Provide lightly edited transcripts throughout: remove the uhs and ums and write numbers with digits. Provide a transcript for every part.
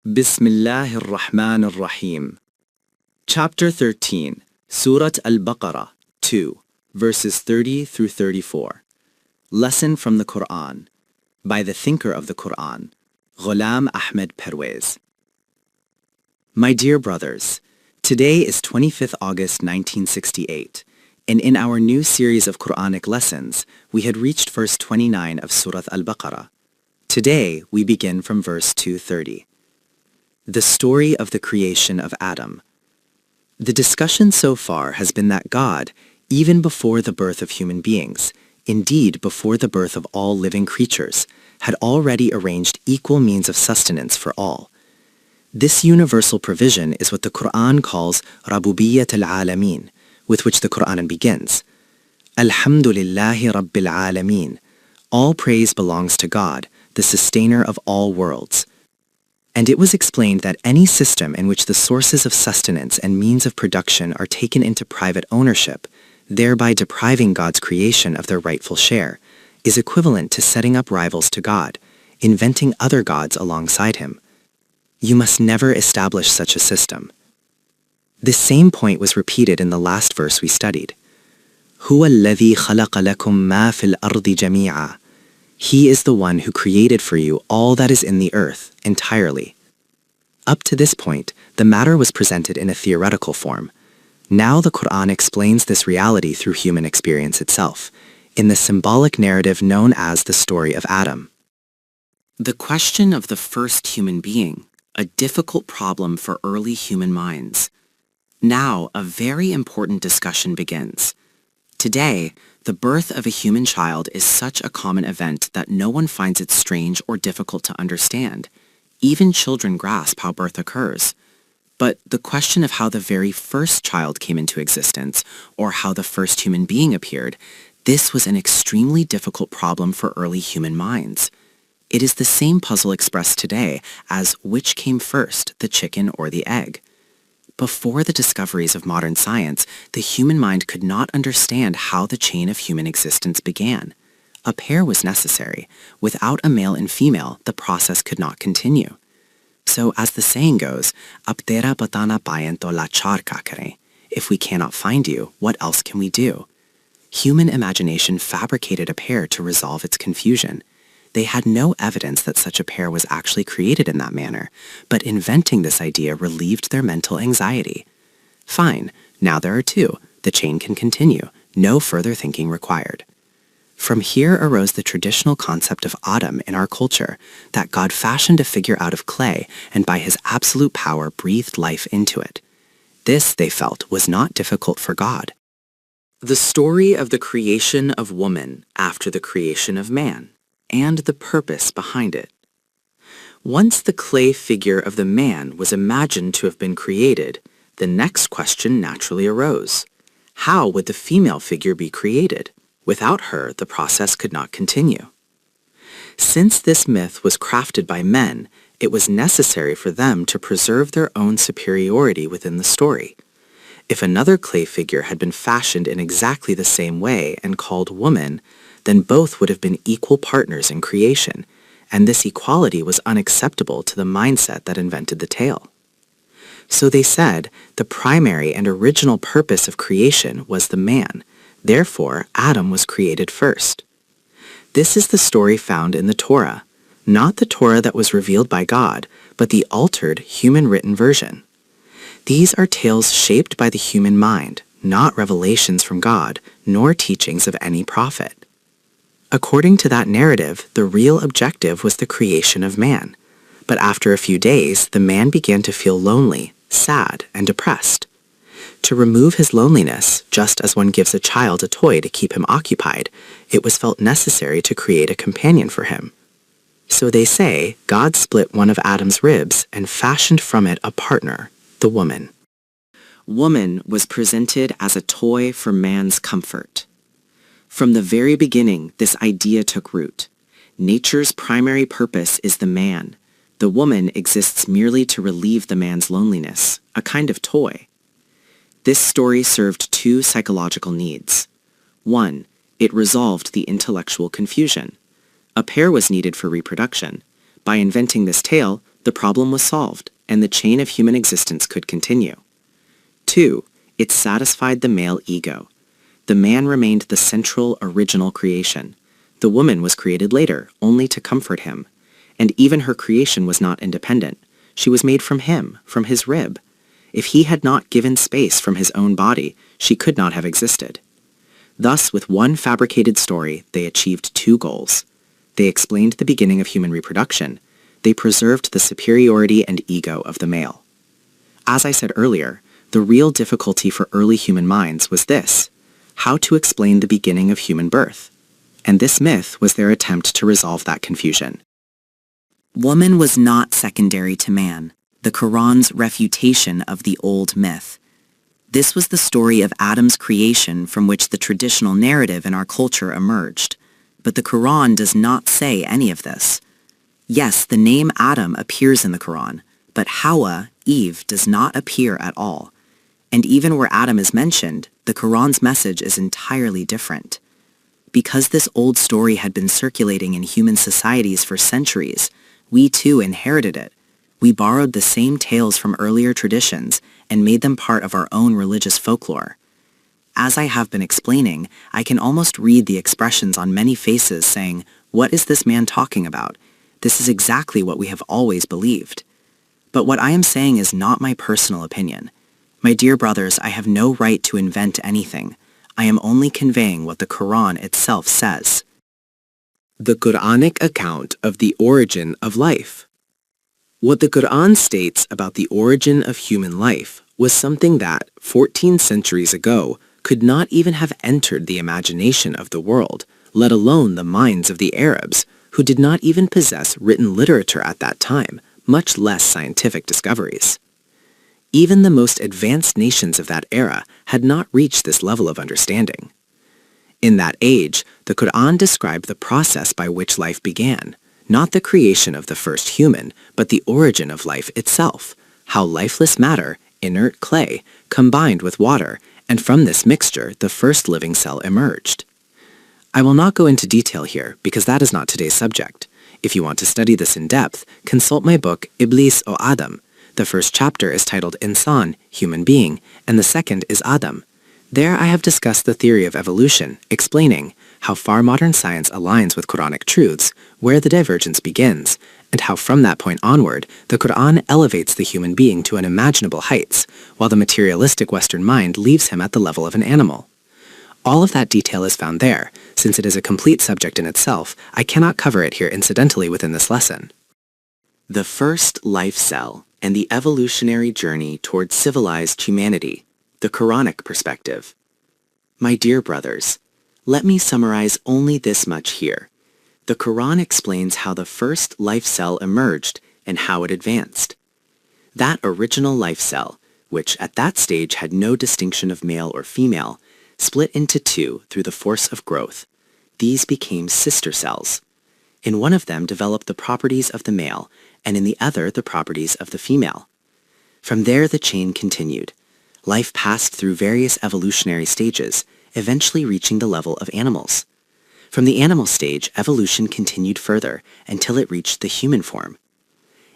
Bismillahir Rahmanir Rahim. Chapter 13, Surah Al-Baqarah 2, verses 30 through 34. Lesson from the Quran, by the thinker of the Quran, Ghulam Ahmed Parwez. My dear brothers, today is 25th August 1968, and in our new series of Quranic lessons, we had reached verse 29 of Surah Al-Baqarah. Today, we begin from verse 230. The story of the creation of Adam. The discussion so far has been that God, even before the birth of human beings, indeed before the birth of all living creatures, had already arranged equal means of sustenance for all. This universal provision is what the Quran calls Rabubiyyat al-Alameen, with which the Quran begins. Alhamdulillahi Rabbil Alameen. All praise belongs to God, the sustainer of all worlds. And it was explained that any system in which the sources of sustenance and means of production are taken into private ownership, thereby depriving God's creation of their rightful share, is equivalent to setting up rivals to God, inventing other gods alongside him. You must never establish such a system. This same point was repeated in the last verse we studied. هُوَ الَّذِي خَلَقَ لَكُم مَا فِي الْأَرْضِ جَمِيعًا. He is the one who created for you all that is in the earth, entirely. Up to this point, the matter was presented in a theoretical form. Now the Quran explains this reality through human experience itself, in the symbolic narrative known as the story of Adam. The question of the first human being, a difficult problem for early human minds. Now, a very important discussion begins. Today, the birth of a human child is such a common event that no one finds it strange or difficult to understand. Even children grasp how birth occurs. But the question of how the very first child came into existence, or how the first human being appeared, this was an extremely difficult problem for early human minds. It is the same puzzle expressed today as which came first, the chicken or the egg. Before the discoveries of modern science, the human mind could not understand how the chain of human existence began. A pair was necessary. Without a male and female, the process could not continue. So, as the saying goes, "Ab tera pata na payen to lachar ka kare." If we cannot find you, what else can we do? Human imagination fabricated a pair to resolve its confusion. They had no evidence that such a pair was actually created in that manner, but inventing this idea relieved their mental anxiety. Fine, now there are two. The chain can continue. No further thinking required. From here arose the traditional concept of Adam in our culture, that God fashioned a figure out of clay and by his absolute power breathed life into it. This, they felt, was not difficult for God. The story of the creation of woman after the creation of man, and the purpose behind it. Once the clay figure of the man was imagined to have been created, the next question naturally arose. How would the female figure be created? Without her, the process could not continue. Since this myth was crafted by men, it was necessary for them to preserve their own superiority within the story. If another clay figure had been fashioned in exactly the same way and called woman, then both would have been equal partners in creation, and this equality was unacceptable to the mindset that invented the tale. So they said the primary and original purpose of creation was the man, therefore Adam was created first. This is the story found in the Torah, not the Torah that was revealed by God, but the altered human-written version. These are tales shaped by the human mind, not revelations from God, nor teachings of any prophet. According to that narrative, the real objective was the creation of man. But after a few days, the man began to feel lonely, sad, and depressed. To remove his loneliness, just as one gives a child a toy to keep him occupied, it was felt necessary to create a companion for him. So they say, God split one of Adam's ribs and fashioned from it a partner, the woman. Woman was presented as a toy for man's comfort. From the very beginning, this idea took root. Nature's primary purpose is the man. The woman exists merely to relieve the man's loneliness, a kind of toy. This story served two psychological needs. One, it resolved the intellectual confusion. A pair was needed for reproduction. By inventing this tale, the problem was solved, and the chain of human existence could continue. 2. It satisfied the male ego. The man remained the central, original creation. The woman was created later, only to comfort him. And even her creation was not independent. She was made from him, from his rib. If he had not given space from his own body, she could not have existed. Thus, with one fabricated story, they achieved two goals. They explained the beginning of human reproduction. They preserved the superiority and ego of the male. As I said earlier, the real difficulty for early human minds was this: how to explain the beginning of human birth. And this myth was their attempt to resolve that confusion. Woman was not secondary to man, the Quran's refutation of the old myth. This was the story of Adam's creation from which the traditional narrative in our culture emerged. But the Quran does not say any of this. Yes, the name Adam appears in the Quran, but Hawa, Eve, does not appear at all. And even where Adam is mentioned, the Quran's message is entirely different. Because this old story had been circulating in human societies for centuries, we too inherited it. We borrowed the same tales from earlier traditions and made them part of our own religious folklore. As I have been explaining, I can almost read the expressions on many faces saying, "What is this man talking about? This is exactly what we have always believed." But what I am saying is not my personal opinion. My dear brothers, I have no right to invent anything. I am only conveying what the Quran itself says. The Quranic account of the origin of life. What the Quran states about the origin of human life was something that, 14 centuries ago, could not even have entered the imagination of the world, let alone the minds of the Arabs, who did not even possess written literature at that time, much less scientific discoveries. Even the most advanced nations of that era had not reached this level of understanding. In that age, the Quran described the process by which life began, not the creation of the first human, but the origin of life itself, how lifeless matter, inert clay, combined with water, and from this mixture the first living cell emerged. I will not go into detail here because that is not today's subject. If you want to study this in depth, consult my book Iblis o Adam. The first chapter is titled Insan, Human Being, and the second is Adam. There I have discussed the theory of evolution, explaining how far modern science aligns with Quranic truths, where the divergence begins, and how from that point onward, the Quran elevates the human being to unimaginable heights, while the materialistic Western mind leaves him at the level of an animal. All of that detail is found there. Since it is a complete subject in itself, I cannot cover it here incidentally within this lesson. The first life cell and the evolutionary journey towards civilized humanity, the Quranic perspective. My dear brothers, let me summarize only this much here. The Quran explains how the first life cell emerged and how it advanced. That original life cell, which at that stage had no distinction of male or female, split into two through the force of growth. These became sister cells. In one of them developed the properties of the male, and in the other the properties of the female. From there the chain continued. Life passed through various evolutionary stages, eventually reaching the level of animals. From the animal stage, evolution continued further until it reached the human form.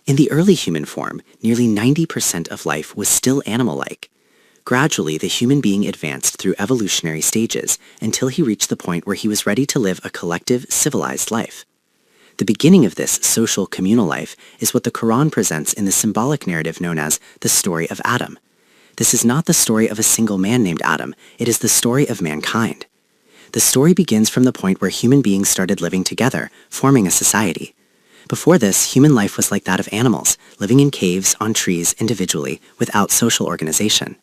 In the early human form, nearly 90% of life was still animal-like. Gradually, the human being advanced through evolutionary stages until he reached the point where he was ready to live a collective, civilized life. The beginning of this social communal life is what the Quran presents in the symbolic narrative known as the story of Adam. This is not the story of a single man named Adam, it is the story of mankind. The story begins from the point where human beings started living together, forming a society. Before this, human life was like that of animals, living in caves, on trees, individually, without social organization.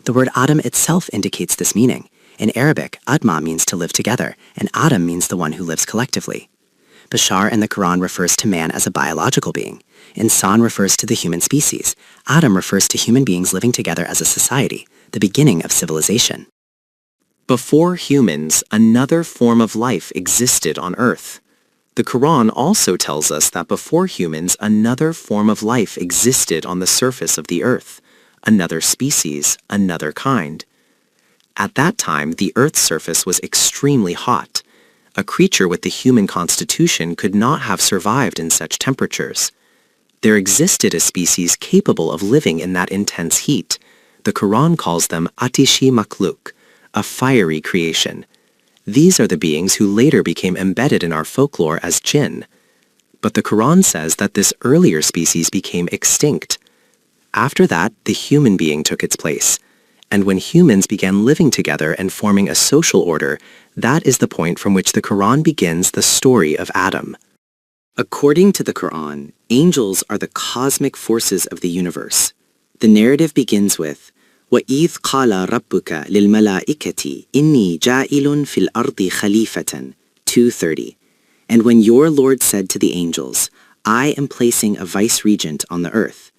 The word Adam itself indicates this meaning. In Arabic, Adma means to live together, and Adam means the one who lives collectively. Bashar in the Quran refers to man as a biological being. Insan refers to the human species. Adam refers to human beings living together as a society, the beginning of civilization. Before humans, another form of life existed on Earth. The Quran also tells us that before humans, another form of life existed on the surface of the Earth. Another species, another kind. At that time, the Earth's surface was extremely hot. A creature with the human constitution could not have survived in such temperatures. There existed a species capable of living in that intense heat. The Quran calls them atishi makluk, a fiery creation. These are the beings who later became embedded in our folklore as jinn. But the Quran says that this earlier species became extinct. After that, the human being took its place. And when humans began living together and forming a social order, that is the point from which the Quran begins the story of Adam. According to the Quran, angels are the cosmic forces of the universe. The narrative begins with, وَإِذْ قَالَ رَبُّكَ لِلْمَلَائِكَةِ إِنِّي جَائِلٌ فِي الْأَرْضِ خَلِيفَةً 2:30. And when your Lord said to the angels, I am placing a vice-regent on the earth.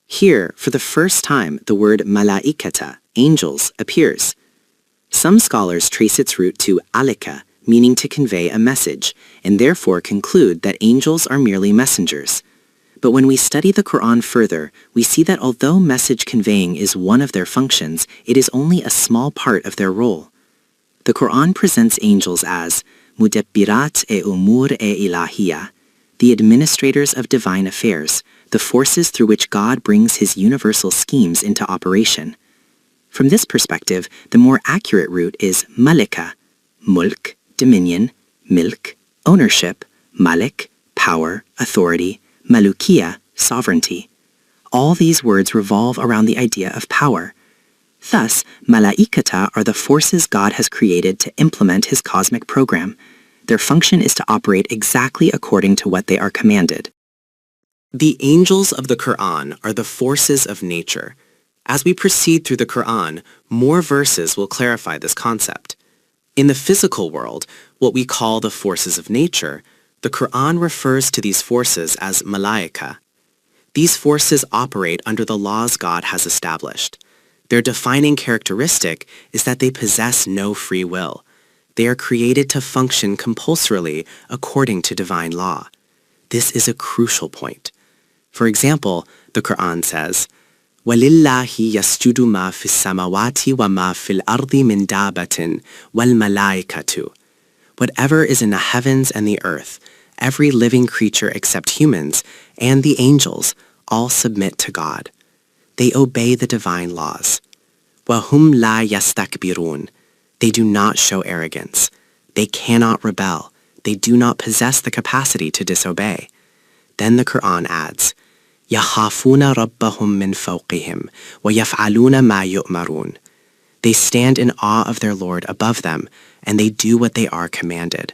Here, for the first time, the word malaikata, angels, appears. Some scholars trace its root to alika, meaning to convey a message, and therefore conclude that angels are merely messengers. But when we study the Quran further, we see that although message conveying is one of their functions, it is only a small part of their role. The Quran presents angels as mudabbirat umur ilahiyya, the administrators of divine affairs, the forces through which God brings his universal schemes into operation. From this perspective, the more accurate root is malika, mulk, dominion, milk, ownership, malik, power, authority, malukiya, sovereignty. All these words revolve around the idea of power. Thus, malaikata are the forces God has created to implement his cosmic program. Their function is to operate exactly according to what they are commanded. The angels of the Quran are the forces of nature. As we proceed through the Quran, more verses will clarify this concept. In the physical world, what we call the forces of nature, the Quran refers to these forces as malaika. These forces operate under the laws God has established. Their defining characteristic is that they possess no free will. They are created to function compulsorily according to divine law. This is a crucial point. For example, the Quran says, وَلِلَّهِ يَسْجُدُ مَا فِي السَّمَوَاتِ وَمَا فِي الْأَرْضِ مِنْ دَابَةٍ وَالْمَلَائِكَةُ. Whatever is in the heavens and the earth, every living creature except humans, and the angels, all submit to God. They obey the divine laws. وَهُمْ لَا يَسْتَكْبِرُونَ. They do not show arrogance. They cannot rebel. They do not possess the capacity to disobey. Then the Quran adds, يَخَافُونَ رَبَّهُم مِّن فَوْقِهِمْ وَيَفْعَلُونَ مَا يُؤْمَرُونَ. They stand in awe of their Lord above them, and they do what they are commanded.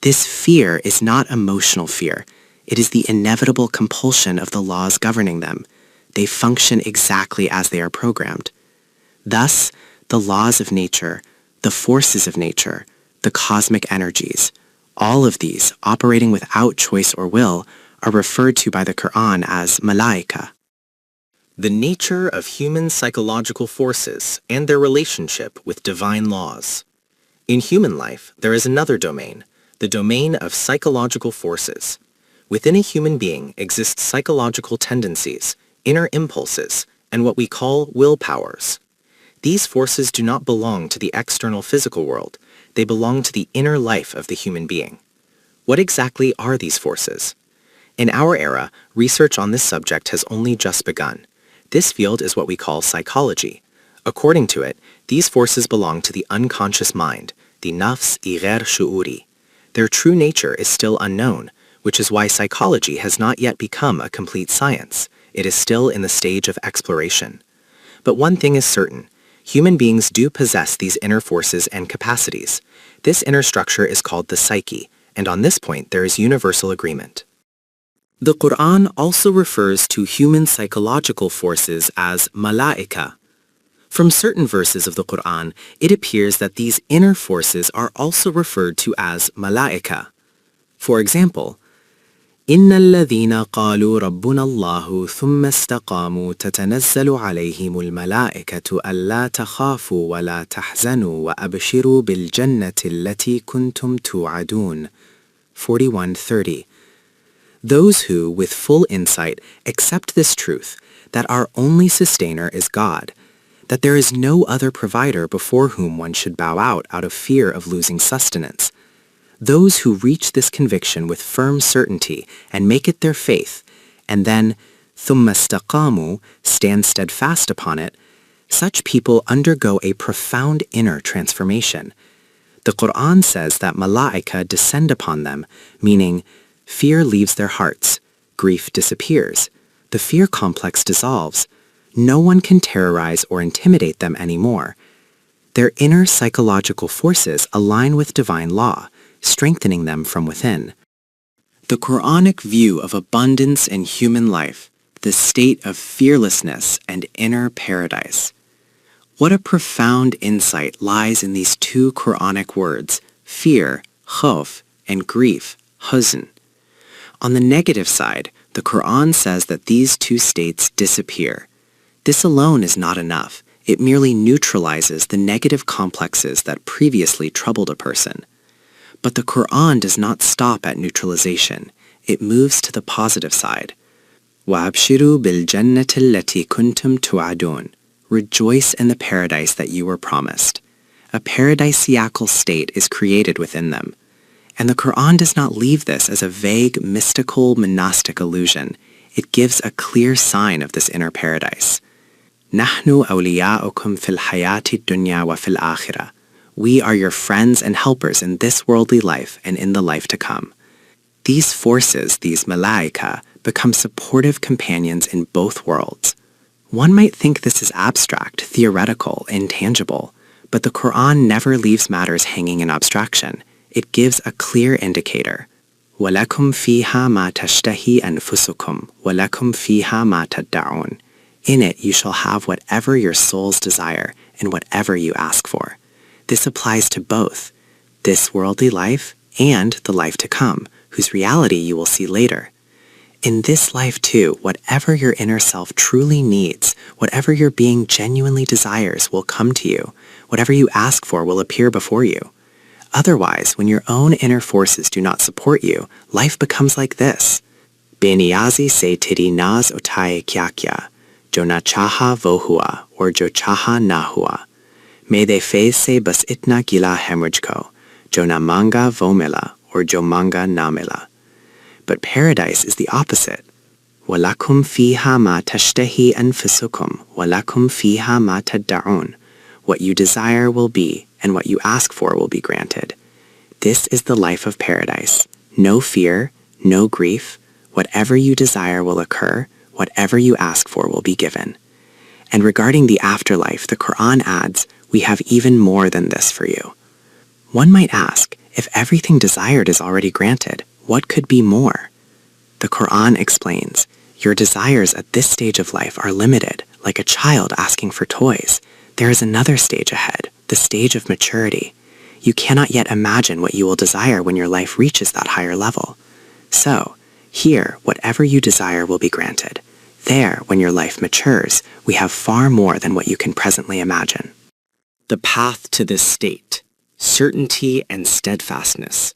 This fear is not emotional fear. It is the inevitable compulsion of the laws governing them. They function exactly as they are programmed. Thus, the laws of nature, the forces of nature, the cosmic energies, all of these, operating without choice or will, are referred to by the Quran as malaika. The nature of human psychological forces and their relationship with divine laws. In human life, there is another domain, the domain of psychological forces. Within a human being exist psychological tendencies, inner impulses, and what we call willpowers. These forces do not belong to the external physical world. They belong to the inner life of the human being. What exactly are these forces? In our era, research on this subject has only just begun. This field is what we call psychology. According to it, these forces belong to the unconscious mind, the nafs-i ghair shu'uri. Their true nature is still unknown, which is why psychology has not yet become a complete science. It is still in the stage of exploration. But one thing is certain. Human beings do possess these inner forces and capacities. This inner structure is called the psyche, and on this point there is universal agreement. The Quran also refers to human psychological forces as malaika. From certain verses of the Quran, it appears that these inner forces are also referred to as malaika. For example, إِنَّ الَّذِينَ قَالُوا رَبُّنَا اللَّهُ ثُمَّ اسْتَقَامُوا تَتَنَزَّلُ عَلَيْهِمُ الْمَلَائِكَةُ أَلَّا تَخَافُوا وَلَا تَحْزَنُوا وَأَبْشِرُوا بِالْجَنَّةِ الَّتِي كُنْتُمْ تُوعَدُونَ 41:30. Those who, with full insight, accept this truth, that our only sustainer is God, that there is no other provider before whom one should bow out of fear of losing sustenance. Those who reach this conviction with firm certainty and make it their faith, and then ثُمَّ اسْتَقَامُوا, stand steadfast upon it, such people undergo a profound inner transformation. The Quran says that malaika descend upon them, meaning fear leaves their hearts, grief disappears, the fear complex dissolves, no one can terrorize or intimidate them anymore. Their inner psychological forces align with divine law, strengthening them from within. The Quranic view of abundance in human life, the state of fearlessness and inner paradise. What a profound insight lies in these two Quranic words, fear, khawf, and grief, huzn. On the negative side, the Quran says that these two states disappear. This alone is not enough. It merely neutralizes the negative complexes that previously troubled a person. But the Quran does not stop at neutralization. It moves to the positive side. وَأَبْشِرُوا بِالْجَنَّةِ الَّتِي كُنْتُمْ تُوعَدُونَ. Rejoice in the paradise that you were promised. A paradisiacal state is created within them. And the Quran does not leave this as a vague, mystical, monastic illusion. It gives a clear sign of this inner paradise. نَحْنُ أَوْلِيَاؤُكُمْ فِي الْحَيَاةِ الدُّنْيَا وَفِي الْآخِرَةِ. We are your friends and helpers in this worldly life and in the life to come. These forces, these malaika, become supportive companions in both worlds. One might think this is abstract, theoretical, intangible, but the Quran never leaves matters hanging in abstraction. It gives a clear indicator. وَلَكُمْ فِيهَا مَا تَشْتَهِي أَنفُسُكُمْ وَلَكُمْ فِيهَا مَا تَدَّعُونَ. In it you shall have whatever your souls desire and whatever you ask for. This applies to both, this worldly life and the life to come, whose reality you will see later. In this life too, whatever your inner self truly needs, whatever your being genuinely desires will come to you. Whatever you ask for will appear before you. Otherwise, when your own inner forces do not support you, life becomes like this. Beniyazi se tiri naz otaye kya kya, jo na chaha wo hua, or jo chaha na hua. Me de fez se bas itna gila hemorrhageko, jo na manga wo mila, or jo manga na mila. But paradise is the opposite. وَلَكُمْ فِيهَا مَا تَشْتَهِي أَنفُسُكُمْ وَلَكُمْ فِيهَا مَا تَدَّعُونَ. What you desire will be, and what you ask for will be granted. This is the life of paradise. No fear, no grief. Whatever you desire will occur. Whatever you ask for will be given. And regarding the afterlife, the Quran adds, we have even more than this for you. One might ask, if everything desired is already granted, what could be more? The Quran explains, your desires at this stage of life are limited, like a child asking for toys. There is another stage ahead, the stage of maturity. You cannot yet imagine what you will desire when your life reaches that higher level. So, here, whatever you desire will be granted. There, when your life matures, we have far more than what you can presently imagine. The path to this state, certainty and steadfastness.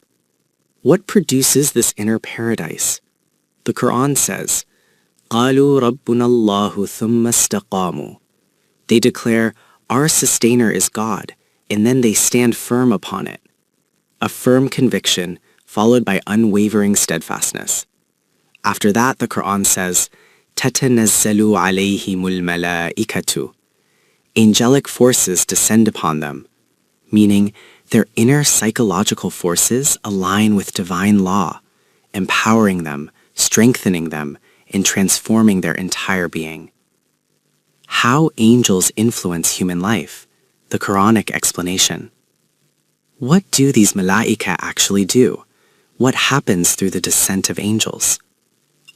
What produces this inner paradise? The Quran says, قَالُوا رَبُّنَا اللَّهُ ثُمَّ اسْتَقَامُوا. They declare, our sustainer is God, and then they stand firm upon it. A firm conviction, followed by unwavering steadfastness. After that, the Quran says, تَتَنَزَّلُ عَلَيْهِمُ الْمَلَائِكَةُ. Angelic forces descend upon them, meaning their inner psychological forces align with divine law, empowering them, strengthening them, and transforming their entire being. How angels influence human life, the Quranic explanation. What do these malaika actually do? What happens through the descent of angels?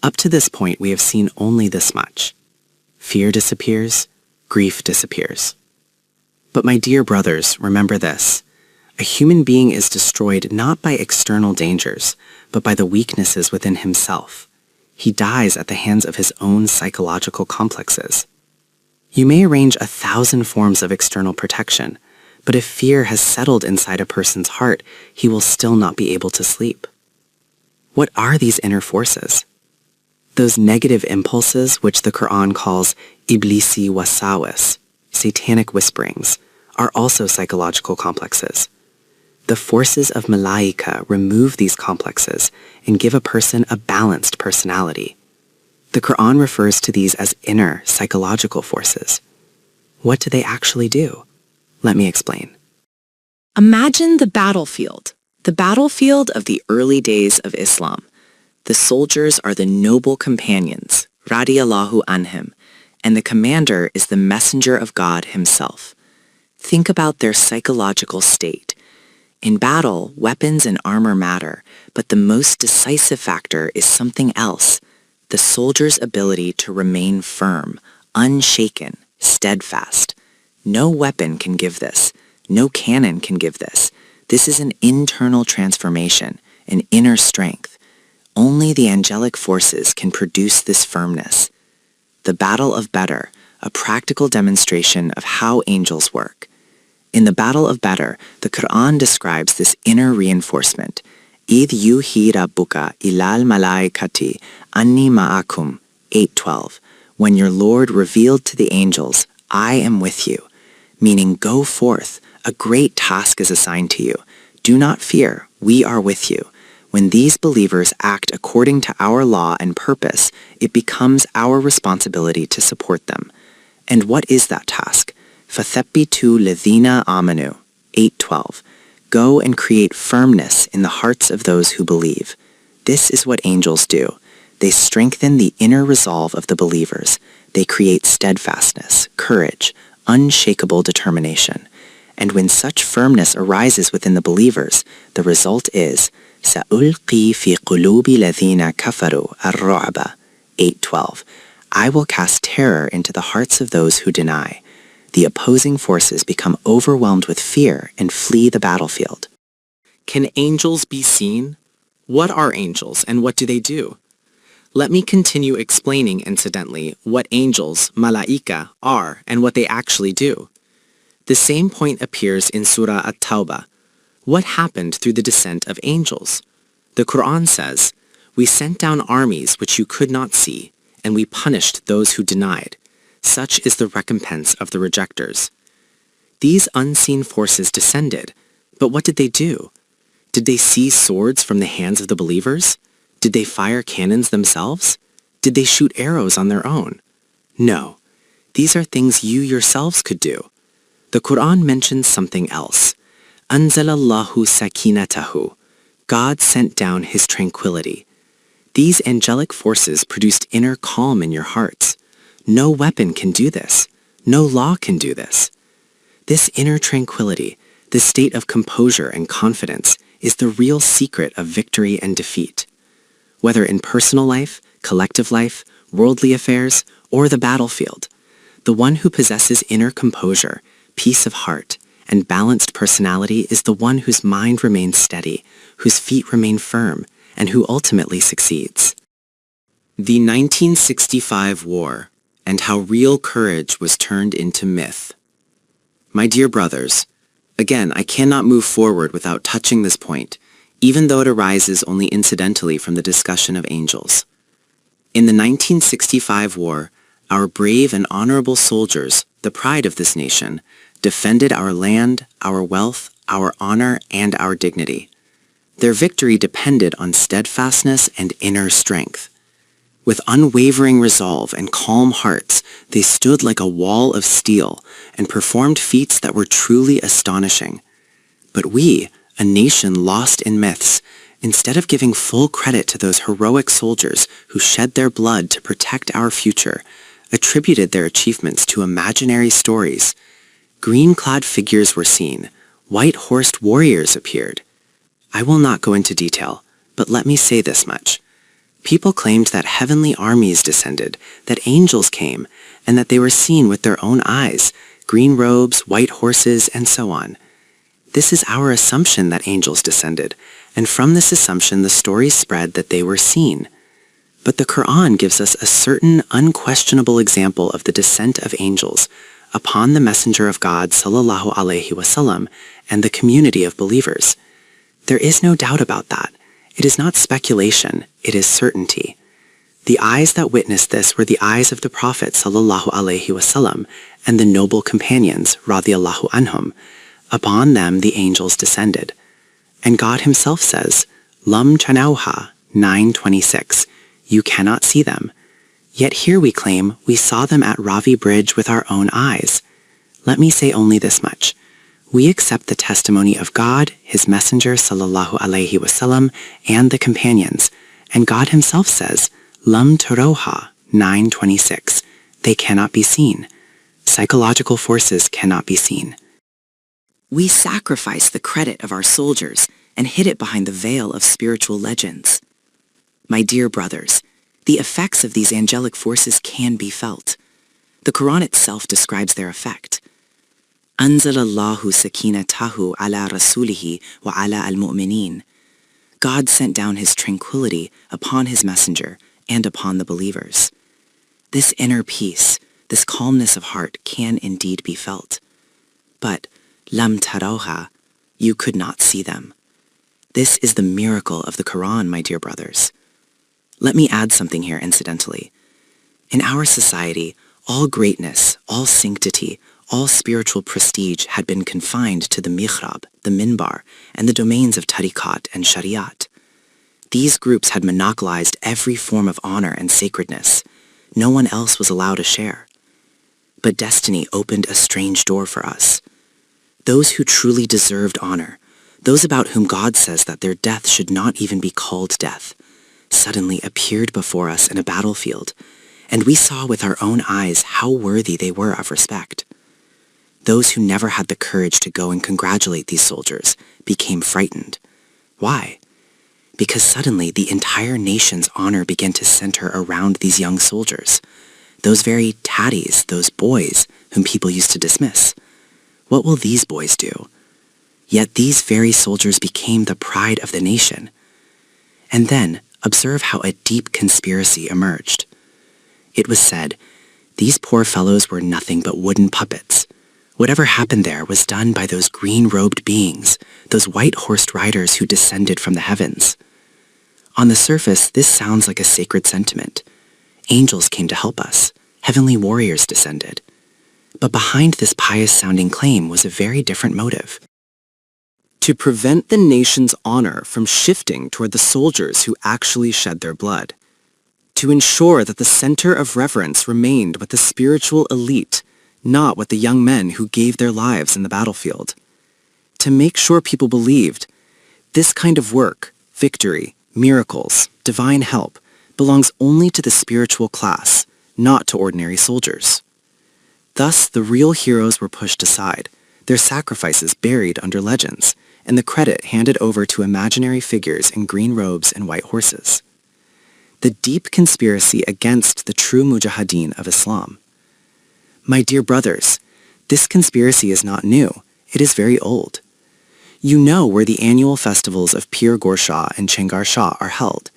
Up to this point, we have seen only this much. Fear disappears, grief disappears. But my dear brothers, remember this. A human being is destroyed not by external dangers, but by the weaknesses within himself. He dies at the hands of his own psychological complexes. You may arrange 1,000 forms of external protection, but if fear has settled inside a person's heart, he will still not be able to sleep. What are these inner forces? Those negative impulses which the Quran calls iblisi wasawis, satanic whisperings, are also psychological complexes. The forces of malaika remove these complexes and give a person a balanced personality. The Quran refers to these as inner psychological forces. What do they actually do? Let me explain. Imagine the battlefield of the early days of Islam. The soldiers are the noble companions, radiyallahu anhum, and the commander is the messenger of God himself. Think about their psychological state. In battle, weapons and armor matter, but the most decisive factor is something else: the soldier's ability to remain firm, unshaken, steadfast. No weapon can give this. No cannon can give this. This is an internal transformation, an inner strength. Only the angelic forces can produce this firmness. The Battle of Badr, a practical demonstration of how angels work. In the Battle of Badr, the Quran describes this inner reinforcement. إِذْ يُوحِي رَبُّكَ إِلَى الْمَلَائِكَةِ أَنِّي مَعَكُمْ 8:12. When your Lord revealed to the angels, I am with you, meaning go forth, a great task is assigned to you. Do not fear, we are with you. When these believers act according to our law and purpose, it becomes our responsibility to support them. And what is that task? فَثَبِّتُوا الَّذِينَ آمَنُوا 8:12. Go and create firmness in the hearts of those who believe. This is what angels do. They strengthen the inner resolve of the believers. They create steadfastness, courage, unshakable determination. And when such firmness arises within the believers, the result is سَأُلْقِي فِي قُلُوبِ الَّذِينَ كَفَرُوا الرُّعْبَ 8:12. I will cast terror into the hearts of those who deny. The opposing forces become overwhelmed with fear and flee the battlefield. Can angels be seen? What are angels and what do they do? Let me continue explaining, incidentally, what angels, malaika, are and what they actually do. The same point appears in Surah At-Tawbah. What happened through the descent of angels? The Quran says, "We sent down armies which you could not see, and we punished those who denied. Such is the recompense of the rejectors." These unseen forces descended, but what did they do? Did they seize swords from the hands of the believers? Did they fire cannons themselves? Did they shoot arrows on their own? No. These are things you yourselves could do. The Quran mentions something else. Anzalallahu sakinatahu. God sent down his tranquility. These angelic forces produced inner calm in your hearts. No weapon can do this. No law can do this. This inner tranquility, this state of composure and confidence, is the real secret of victory and defeat. Whether in personal life, collective life, worldly affairs, or the battlefield, the one who possesses inner composure, peace of heart, and balanced personality is the one whose mind remains steady, whose feet remain firm, and who ultimately succeeds. The 1965 War, and how real courage was turned into myth. My dear brothers, again, I cannot move forward without touching this point, even though it arises only incidentally from the discussion of angels. In the 1965 War, our brave and honorable soldiers, the pride of this nation, defended our land, our wealth, our honor, and our dignity. Their victory depended on steadfastness and inner strength. With unwavering resolve and calm hearts, they stood like a wall of steel and performed feats that were truly astonishing. But we, a nation lost in myths, instead of giving full credit to those heroic soldiers who shed their blood to protect our future, attributed their achievements to imaginary stories. Green-clad figures were seen. White-horsed warriors appeared. I will not go into detail, but let me say this much. People claimed that heavenly armies descended, that angels came, and that they were seen with their own eyes, green robes, white horses, and so on. This is our assumption that angels descended, and from this assumption the stories spread that they were seen. But the Quran gives us a certain unquestionable example of the descent of angels upon the Messenger of God sallallahu alaihi wasallam and the community of believers. There is no doubt about that. It is not speculation, it is certainty. The eyes that witnessed this were the eyes of the Prophet sallallahu alaihi wasallam and the noble companions radiyallahu anhum. Upon them the angels descended. And God himself says, Lam chanauha 9:26, you cannot see them. Yet here we claim we saw them at Ravi Bridge with our own eyes. Let me say only this much. We accept the testimony of God, His Messenger sallallahu alaihi wasallam, and the companions, and God Himself says, Lam taroha, 9:26, they cannot be seen. Psychological forces cannot be seen. We sacrifice the credit of our soldiers and hid it behind the veil of spiritual legends. My dear brothers, the effects of these angelic forces can be felt. The Quran itself describes their effect. أنزل الله سكينته على رسوله وعلى المؤمنين. God sent down His tranquility upon His messenger and upon the believers. This inner peace, this calmness of heart can indeed be felt. But lam tarawha, you could not see them. This is the miracle of the Quran, my dear brothers. Let me add something here incidentally. In our society, all greatness, all sanctity, all spiritual prestige had been confined to the mihrab, the minbar, and the domains of tariqat and shariat. These groups had monopolized every form of honor and sacredness. No one else was allowed a share. But destiny opened a strange door for us. Those who truly deserved honor, those about whom God says that their death should not even be called death, suddenly appeared before us in a battlefield, and we saw with our own eyes how worthy they were of respect. Those who never had the courage to go and congratulate these soldiers became frightened. Why? Because suddenly the entire nation's honor began to center around these young soldiers, those very tatties, those boys whom people used to dismiss. What will these boys do? Yet these very soldiers became the pride of the nation. And then, observe how a deep conspiracy emerged. It was said, these poor fellows were nothing but wooden puppets. Whatever happened there was done by those green-robed beings, those white-horsed riders who descended from the heavens. On the surface, this sounds like a sacred sentiment. Angels came to help us. Heavenly warriors descended. But behind this pious-sounding claim was a very different motive. To prevent the nation's honor from shifting toward the soldiers who actually shed their blood. To ensure that the center of reverence remained with the spiritual elite, not with the young men who gave their lives in the battlefield. To make sure people believed this kind of work, victory, miracles, divine help, belongs only to the spiritual class, not to ordinary soldiers. Thus, the real heroes were pushed aside, their sacrifices buried under legends, and the credit handed over to imaginary figures in green robes and white horses. The deep conspiracy against the true mujahideen of Islam. My dear brothers, this conspiracy is not new. It is very old. You know where the annual festivals of Pir Gorshah and Chengar Shah are held.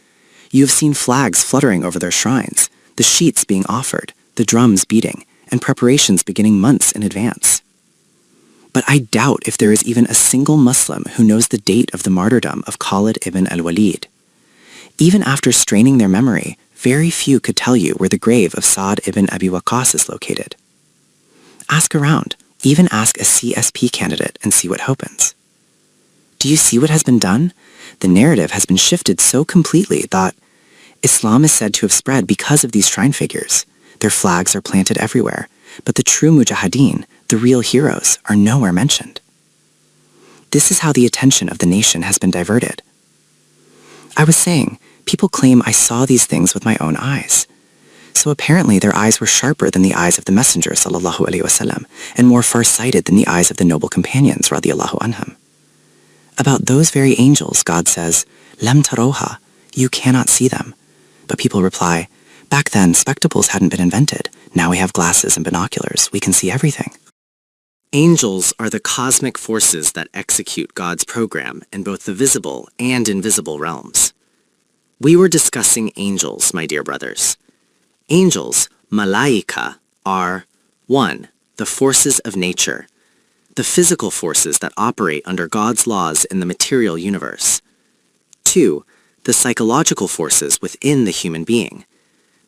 You have seen flags fluttering over their shrines, the sheets being offered, the drums beating, and preparations beginning months in advance. But I doubt if there is even a single Muslim who knows the date of the martyrdom of Khalid ibn al-Walid. Even after straining their memory, very few could tell you where the grave of Sa'd ibn Abi Waqqas is located. Ask around, even ask a CSP candidate and see what happens. Do you see what has been done? The narrative has been shifted so completely that Islam is said to have spread because of these shrine figures. Their flags are planted everywhere, but the true mujahideen, the real heroes, are nowhere mentioned. This is how the attention of the nation has been diverted. I was saying, people claim I saw these things with my own eyes. So apparently their eyes were sharper than the eyes of the Messenger sallallahu alaihi wasallam, and more far-sighted than the eyes of the noble companions radiyallahu anhum. About those very angels, God says, Lam taroha, you cannot see them. But people reply, back then spectacles hadn't been invented. Now we have glasses and binoculars. We can see everything. Angels are the cosmic forces that execute God's program in both the visible and invisible realms. We were discussing angels, my dear brothers. Angels, malaika, are 1. The forces of nature, the physical forces that operate under God's laws in the material universe. 2. The psychological forces within the human being,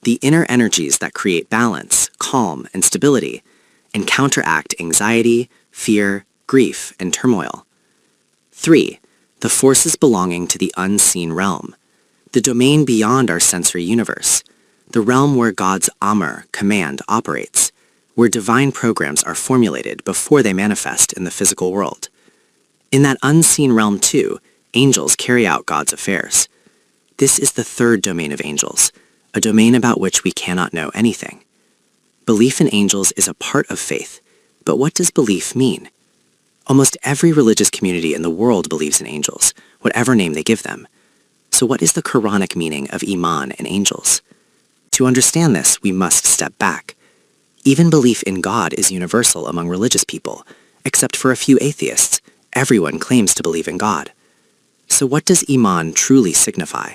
the inner energies that create balance, calm, and stability, and counteract anxiety, fear, grief, and turmoil. 3. The forces belonging to the unseen realm, the domain beyond our sensory universe, the realm where God's Amr, command, operates, where divine programs are formulated before they manifest in the physical world. In that unseen realm too, angels carry out God's affairs. This is the third domain of angels, a domain about which we cannot know anything. Belief in angels is a part of faith, but what does belief mean? Almost every religious community in the world believes in angels, whatever name they give them. So what is the Quranic meaning of Iman and angels? To understand this, we must step back. Even belief in God is universal among religious people, except for a few atheists. Everyone claims to believe in God. So what does Iman truly signify?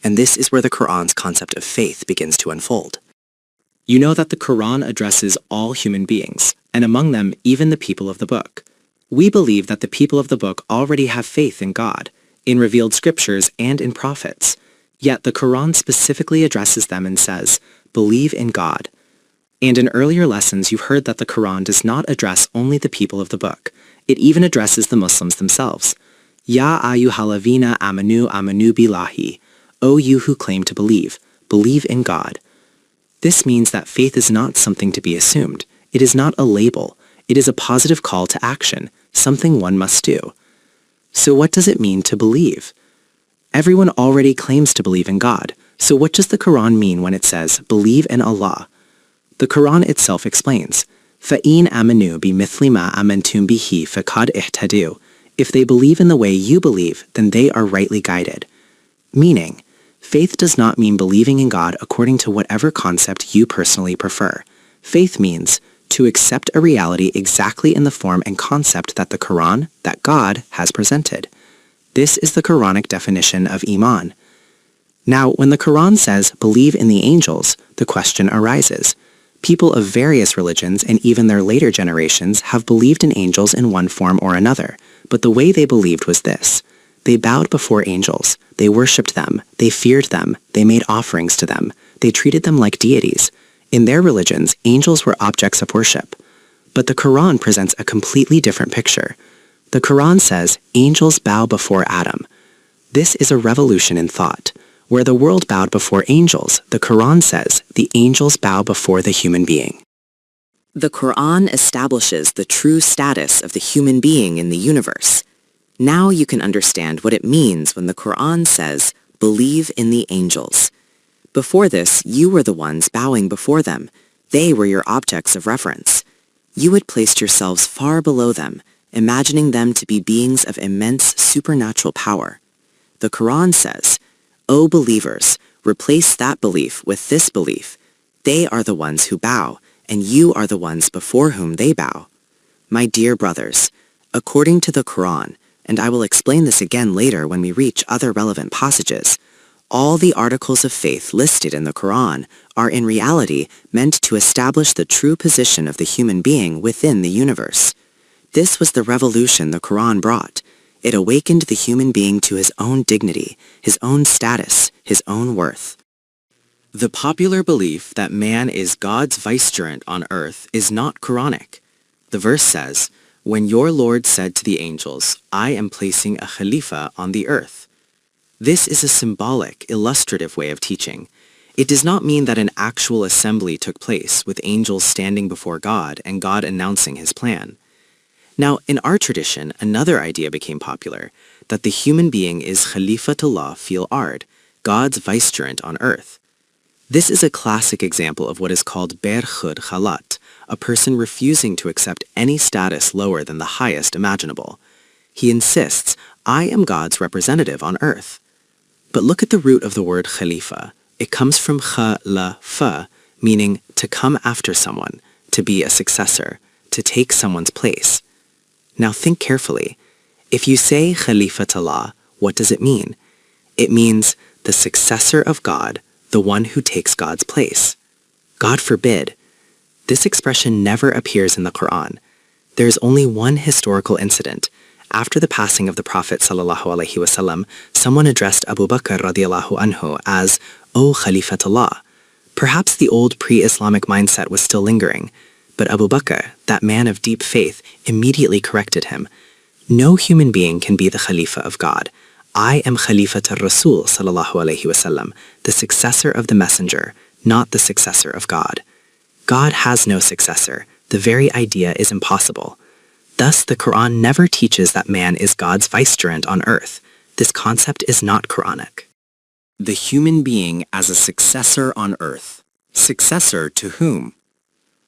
And this is where the Quran's concept of faith begins to unfold. You know that the Quran addresses all human beings, and among them even the people of the book. We believe that the people of the book already have faith in God, in revealed scriptures and in prophets. Yet the Quran specifically addresses them and says, "Believe in God." And in earlier lessons you've heard that the Quran does not address only the people of the book. It even addresses the Muslims themselves. Ya ayyuhalladhina amanu amanu billahi. O you who claim to believe in God. This means that faith is not something to be assumed. It is not a label. It is a positive call to action, something one must do. So what does it mean to believe? Everyone already claims to believe in God. So what does the Quran mean when it says, "Believe in Allah"? The Quran itself explains, فَإِنْ آمَنُوا بِمِثْلِ مَا آمَنْتُمْ بِهِ فَقَدْ اهْتَدُوا. If they believe in the way you believe, then they are rightly guided. Meaning, faith does not mean believing in God according to whatever concept you personally prefer. Faith means to accept a reality exactly in the form and concept that the Quran, that God, has presented. This is the Quranic definition of Iman. Now, when the Quran says, "Believe in the angels," the question arises. People of various religions and even their later generations have believed in angels in one form or another, but the way they believed was this. They bowed before angels, they worshipped them, they feared them, they made offerings to them, they treated them like deities. In their religions, angels were objects of worship. But the Quran presents a completely different picture. The Quran says, angels bow before Adam. This is a revolution in thought. Where the world bowed before angels, the Quran says the angels bow before the human being. The Quran establishes the true status of the human being in the universe. Now you can understand what it means when the Quran says, "Believe in the angels." Before this, you were the ones bowing before them. They were your objects of reference. You had placed yourselves far below them, imagining them to be beings of immense supernatural power. The Quran says, "O believers, replace that belief with this belief. They are the ones who bow, and you are the ones before whom they bow." My dear brothers, according to the Quran, and I will explain this again later when we reach other relevant passages, all the articles of faith listed in the Quran are in reality meant to establish the true position of the human being within the universe. This was the revolution the Quran brought. It awakened the human being to his own dignity, his own status, his own worth. The popular belief that man is God's vicegerent on earth is not Quranic. The verse says, "When your Lord said to the angels, I am placing a Khalifa on the earth." This is a symbolic, illustrative way of teaching. It does not mean that an actual assembly took place with angels standing before God and God announcing his plan. Now, in our tradition, another idea became popular, that the human being is Khalifatullah fil ard, God's vicegerent on earth. This is a classic example of what is called ber khud khalat, a person refusing to accept any status lower than the highest imaginable. He insists, "I am God's representative on earth." But look at the root of the word khalifa. It comes from khalafa, meaning to come after someone, to be a successor, to take someone's place. Now think carefully. If you say Khalifatullah, what does it mean? It means the successor of God, the one who takes God's place. God forbid. This expression never appears in the Quran. There is only one historical incident. After the passing of the Prophet ﷺ, someone addressed Abu Bakr radiallahu anhu as, "O Khalifatullah." Perhaps the old pre-Islamic mindset was still lingering, but Abu Bakr, that man of deep faith, immediately corrected him. No human being can be the Khalifa of God. I am Khalifatul Rasul sallallahu alayhi wasallam, the successor of the Messenger, not the successor of God. God has no successor. The very idea is impossible. Thus, the Quran never teaches that man is God's vicegerent on earth. This concept is not Quranic. The human being as a successor on earth. Successor to whom?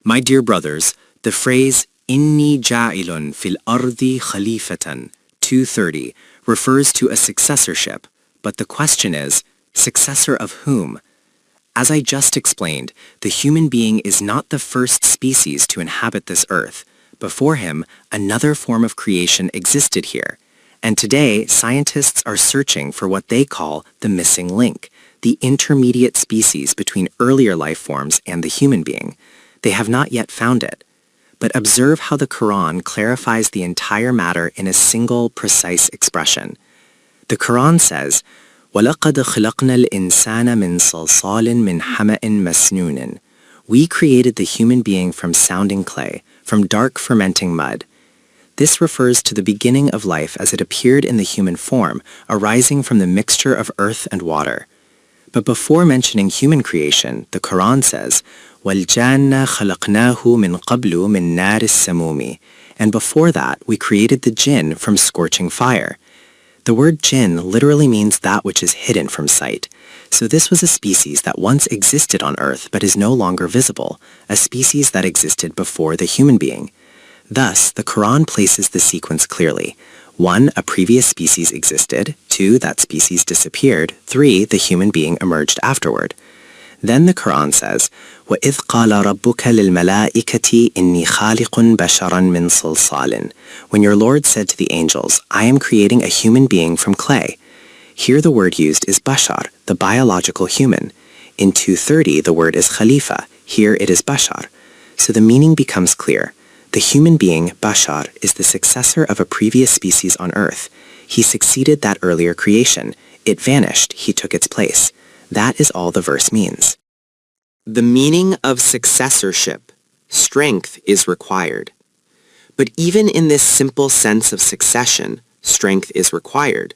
My dear brothers, the phrase Inni ja'ilun fil ardi khalifatan 230 refers to a successorship, but the question is, successor of whom? As I just explained, the human being is not the first species to inhabit this earth. Before him, another form of creation existed here. And today, scientists are searching for what they call the missing link, the intermediate species between earlier life forms and the human being. They have not yet found it. But observe how the Quran clarifies the entire matter in a single, precise expression. The Quran says, وَلَقَدْ خَلَقْنَا الْإِنسَانَ مِنْ صَلْصَالٍ مِنْ حَمَإٍ مَسْنُونٍ. We created the human being from sounding clay, from dark fermenting mud. This refers to the beginning of life as it appeared in the human form, arising from the mixture of earth and water. But before mentioning human creation, the Quran says, وَالْجَانَّ خَلَقْنَاهُ مِنْ قَبْلُ مِنْ نَارِ السَّمُومِ. And before that, we created the jinn from scorching fire. The word jinn literally means that which is hidden from sight. So this was a species that once existed on earth but is no longer visible, a species that existed before the human being. Thus, the Quran places the sequence clearly. 1, a previous species existed. 2, that species disappeared. 3, the human being emerged afterward. Then the Quran says, وَإِذْ قَالَ رَبُّكَ لِلْمَلَائِكَةِ إِنِّي خَالِقٌ بَشَرًا مِنْ صَلْصَالٍ. When your Lord said to the angels, I am creating a human being from clay. Here the word used is bashar, the biological human. In 230, the word is khalifa. Here it is bashar. So the meaning becomes clear. The human being, bashar, is the successor of a previous species on earth. He succeeded that earlier creation. It vanished. He took its place. That is all the verse means. The meaning of successorship. Strength is required. But even in this simple sense of succession, strength is required.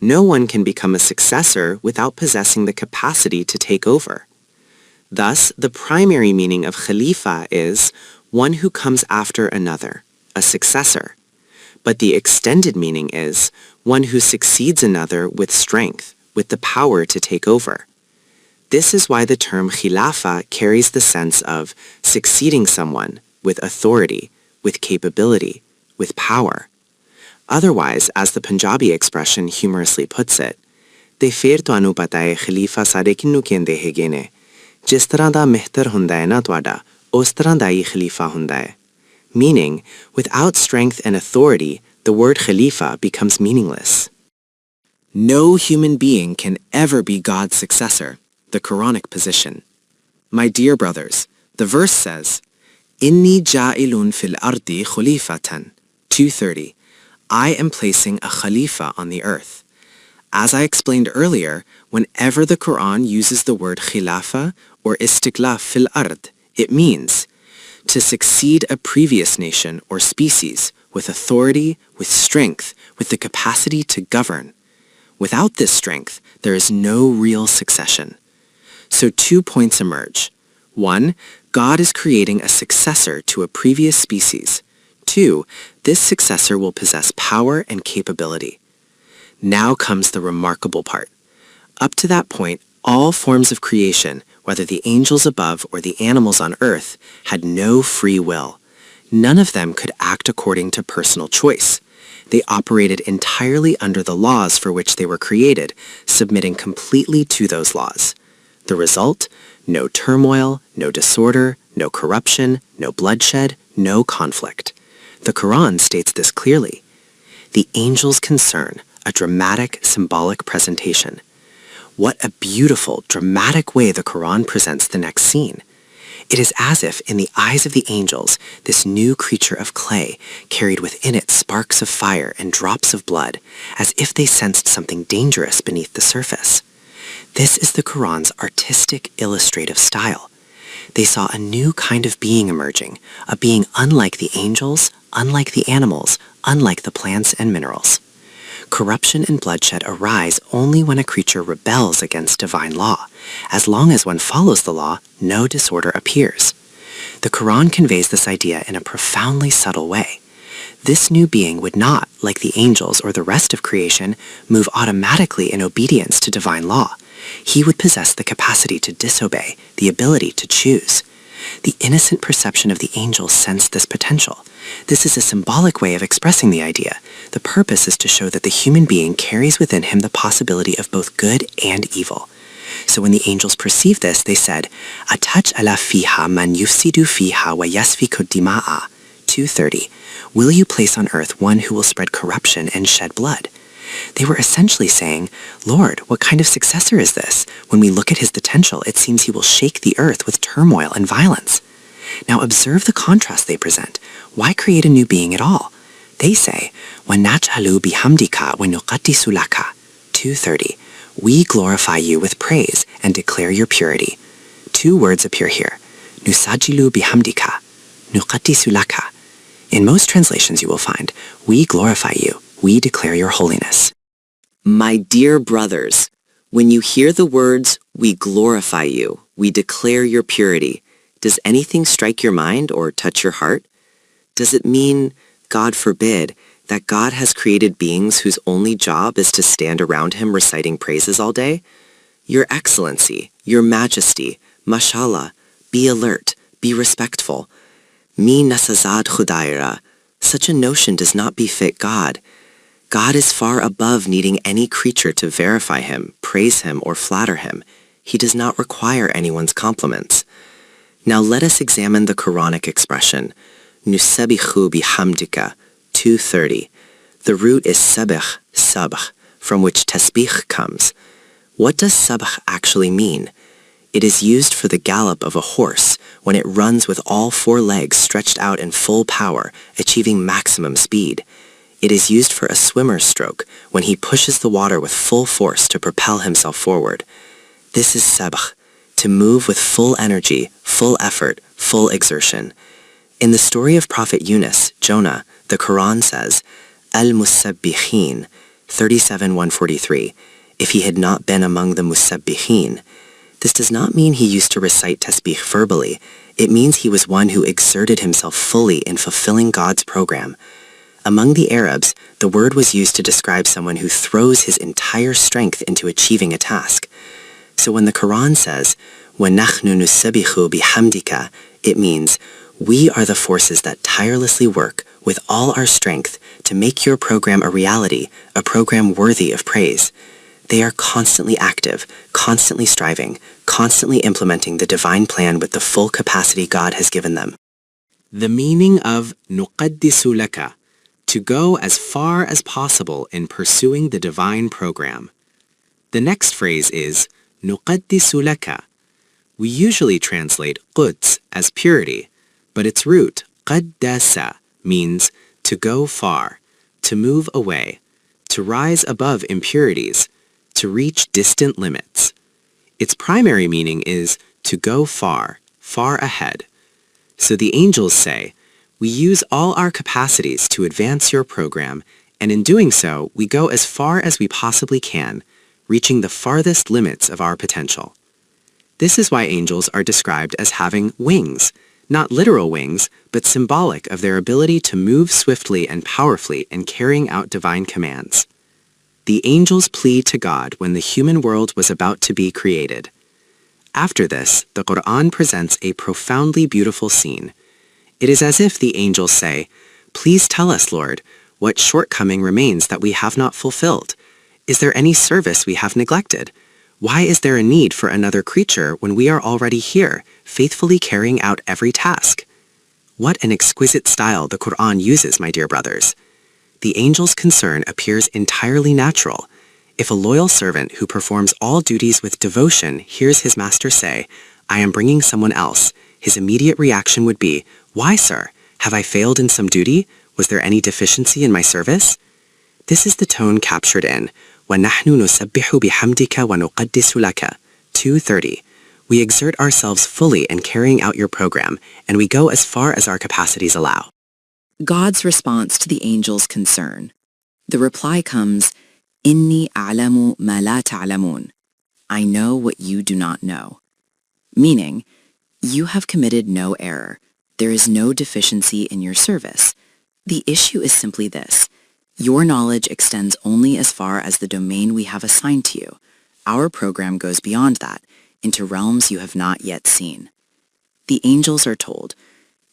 No one can become a successor without possessing the capacity to take over. Thus, the primary meaning of khalifa is one who comes after another, a successor. But the extended meaning is one who succeeds another with strength, with the power to take over. This is why the term khilafa carries the sense of succeeding someone with authority, with capability, with power. Otherwise, as the Punjabi expression humorously puts it, "Te fir tuanu pata hai khalifa sare kinnu kende hege ne. Jis tarah da mehtar hunda hai na tuada, us tarah da hi khalifa hunda hai." Meaning, without strength and authority, the word khalifa becomes meaningless. No human being can ever be God's successor, the Quranic position. My dear brothers, the verse says, Inni ja'ilun fil ardi khalifatan, 230. I am placing a khalifa on the earth. As I explained earlier, whenever the Quran uses the word khilafa or istiklaf fil ard, it means to succeed a previous nation or species with authority, with strength, with the capacity to govern. Without this strength, there is no real succession. So 2 points emerge. 1, God is creating a successor to a previous species. 2, this successor will possess power and capability. Now comes the remarkable part. Up to that point, all forms of creation, whether the angels above or the animals on earth, had no free will. None of them could act according to personal choice. They operated entirely under the laws for which they were created, submitting completely to those laws. The result? No turmoil, no disorder, no corruption, no bloodshed, no conflict. The Quran states this clearly. The angel's concern, a dramatic, symbolic presentation. What a beautiful, dramatic way the Quran presents the next scene. It is as if, in the eyes of the angels, this new creature of clay carried within it sparks of fire and drops of blood, as if they sensed something dangerous beneath the surface. This is the Quran's artistic, illustrative style. They saw a new kind of being emerging, a being unlike the angels, unlike the animals, unlike the plants and minerals. Corruption and bloodshed arise only when a creature rebels against divine law. As long as one follows the law, no disorder appears. The Quran conveys this idea in a profoundly subtle way. This new being would not, like the angels or the rest of creation, move automatically in obedience to divine law. He would possess the capacity to disobey, the ability to choose. The innocent perception of the angels sensed this potential. This is a symbolic way of expressing the idea. The purpose is to show that the human being carries within him the possibility of both good and evil. So when the angels perceived this, they said, Ataj'ala fiha man yufsidu fiha wa yasfiku dima'a. 2:30. Will you place on earth one who will spread corruption and shed blood? They were essentially saying, Lord, what kind of successor is this? When we look at his potential, it seems he will shake the earth with turmoil and violence. Now observe the contrast they present. Why create a new being at all? They say, وَنَجْعَلُ بِحَمْدِكَ وَنُقَدِّسُ لَكَ. 2:30. We glorify you with praise and declare your purity. Two words appear here. نُسَجِّلُ بِحَمْدِكَ. نُقَدِّسُ لَكَ. In most translations you will find, we glorify you, we declare your holiness. My dear brothers, when you hear the words, we glorify you, we declare your purity, does anything strike your mind or touch your heart? Does it mean, God forbid, that God has created beings whose only job is to stand around him reciting praises all day? Your Excellency, Your Majesty, Mashallah, be alert, be respectful. Mi nasazad khudaira. Such a notion does not befit God. God is far above needing any creature to verify him, praise him, or flatter him. He does not require anyone's compliments. Now let us examine the Quranic expression, Nusabihu bihamdika, 2:30. The root is sabih, sabh, from which tasbih comes. What does sabh actually mean? It is used for the gallop of a horse when it runs with all four legs stretched out in full power, achieving maximum speed. It is used for a swimmer's stroke when he pushes the water with full force to propel himself forward. This is sabh, to move with full energy, full effort, full exertion. In the story of Prophet Yunus, Jonah, the Quran says, Al-Musabbihin, 37:143, if he had not been among the Musabbihin. This does not mean he used to recite tasbih verbally. It means he was one who exerted himself fully in fulfilling God's program. Among the Arabs, the word was used to describe someone who throws his entire strength into achieving a task. So when the Quran says, وَنَحْنُ نُسَبِّحُ بِحَمْدِكَ, it means, we are the forces that tirelessly work with all our strength to make your program a reality, a program worthy of praise. They are constantly active, constantly striving, constantly implementing the divine plan with the full capacity God has given them. The meaning of nuqaddisu laka, to go as far as possible in pursuing the divine program. The next phrase is nuqaddisu laka. We usually translate quds as purity, but its root, qaddasa, means to go far, to move away, to rise above impurities, to reach distant limits. Its primary meaning is to go far, far ahead. So the angels say, we use all our capacities to advance your program, and in doing so, we go as far as we possibly can, reaching the farthest limits of our potential. This is why angels are described as having wings, not literal wings, but symbolic of their ability to move swiftly and powerfully in carrying out divine commands. The angels plead to God when the human world was about to be created. After this, the Quran presents a profoundly beautiful scene. It is as if the angels say, please tell us, Lord, what shortcoming remains that we have not fulfilled? Is there any service we have neglected? Why is there a need for another creature when we are already here, faithfully carrying out every task? What an exquisite style the Quran uses, my dear brothers. The angel's concern appears entirely natural. If a loyal servant who performs all duties with devotion hears his master say, I am bringing someone else, his immediate reaction would be, why, sir? Have I failed in some duty? Was there any deficiency in my service? This is the tone captured in وَنَحْنُ نُسَبِّحُ بِحَمْدِكَ وَنُقَدِّسُ لَكَ, 2:30. We exert ourselves fully in carrying out your program, and we go as far as our capacities allow. God's response to the angel's concern. The reply comes, Inni a'lamu ma la ta'lamun. I know what you do not know. Meaning, you have committed no error. There is no deficiency in your service. The issue is simply this. Your knowledge extends only as far as the domain we have assigned to you. Our program goes beyond that, into realms you have not yet seen. The angels are told,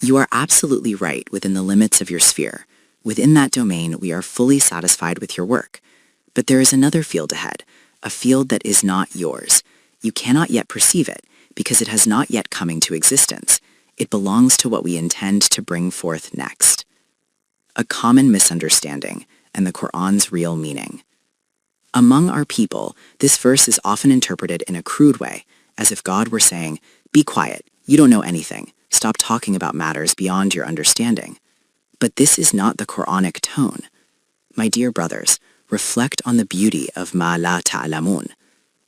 you are absolutely right within the limits of your sphere. Within that domain, we are fully satisfied with your work. But there is another field ahead, a field that is not yours. You cannot yet perceive it, because it has not yet come into existence. It belongs to what we intend to bring forth next. A common misunderstanding, and the Qur'an's real meaning. Among our people, this verse is often interpreted in a crude way, as if God were saying, be quiet, you don't know anything, stop talking about matters beyond your understanding. But this is not the Qur'anic tone. My dear brothers, reflect on the beauty of ma la ta'lamun.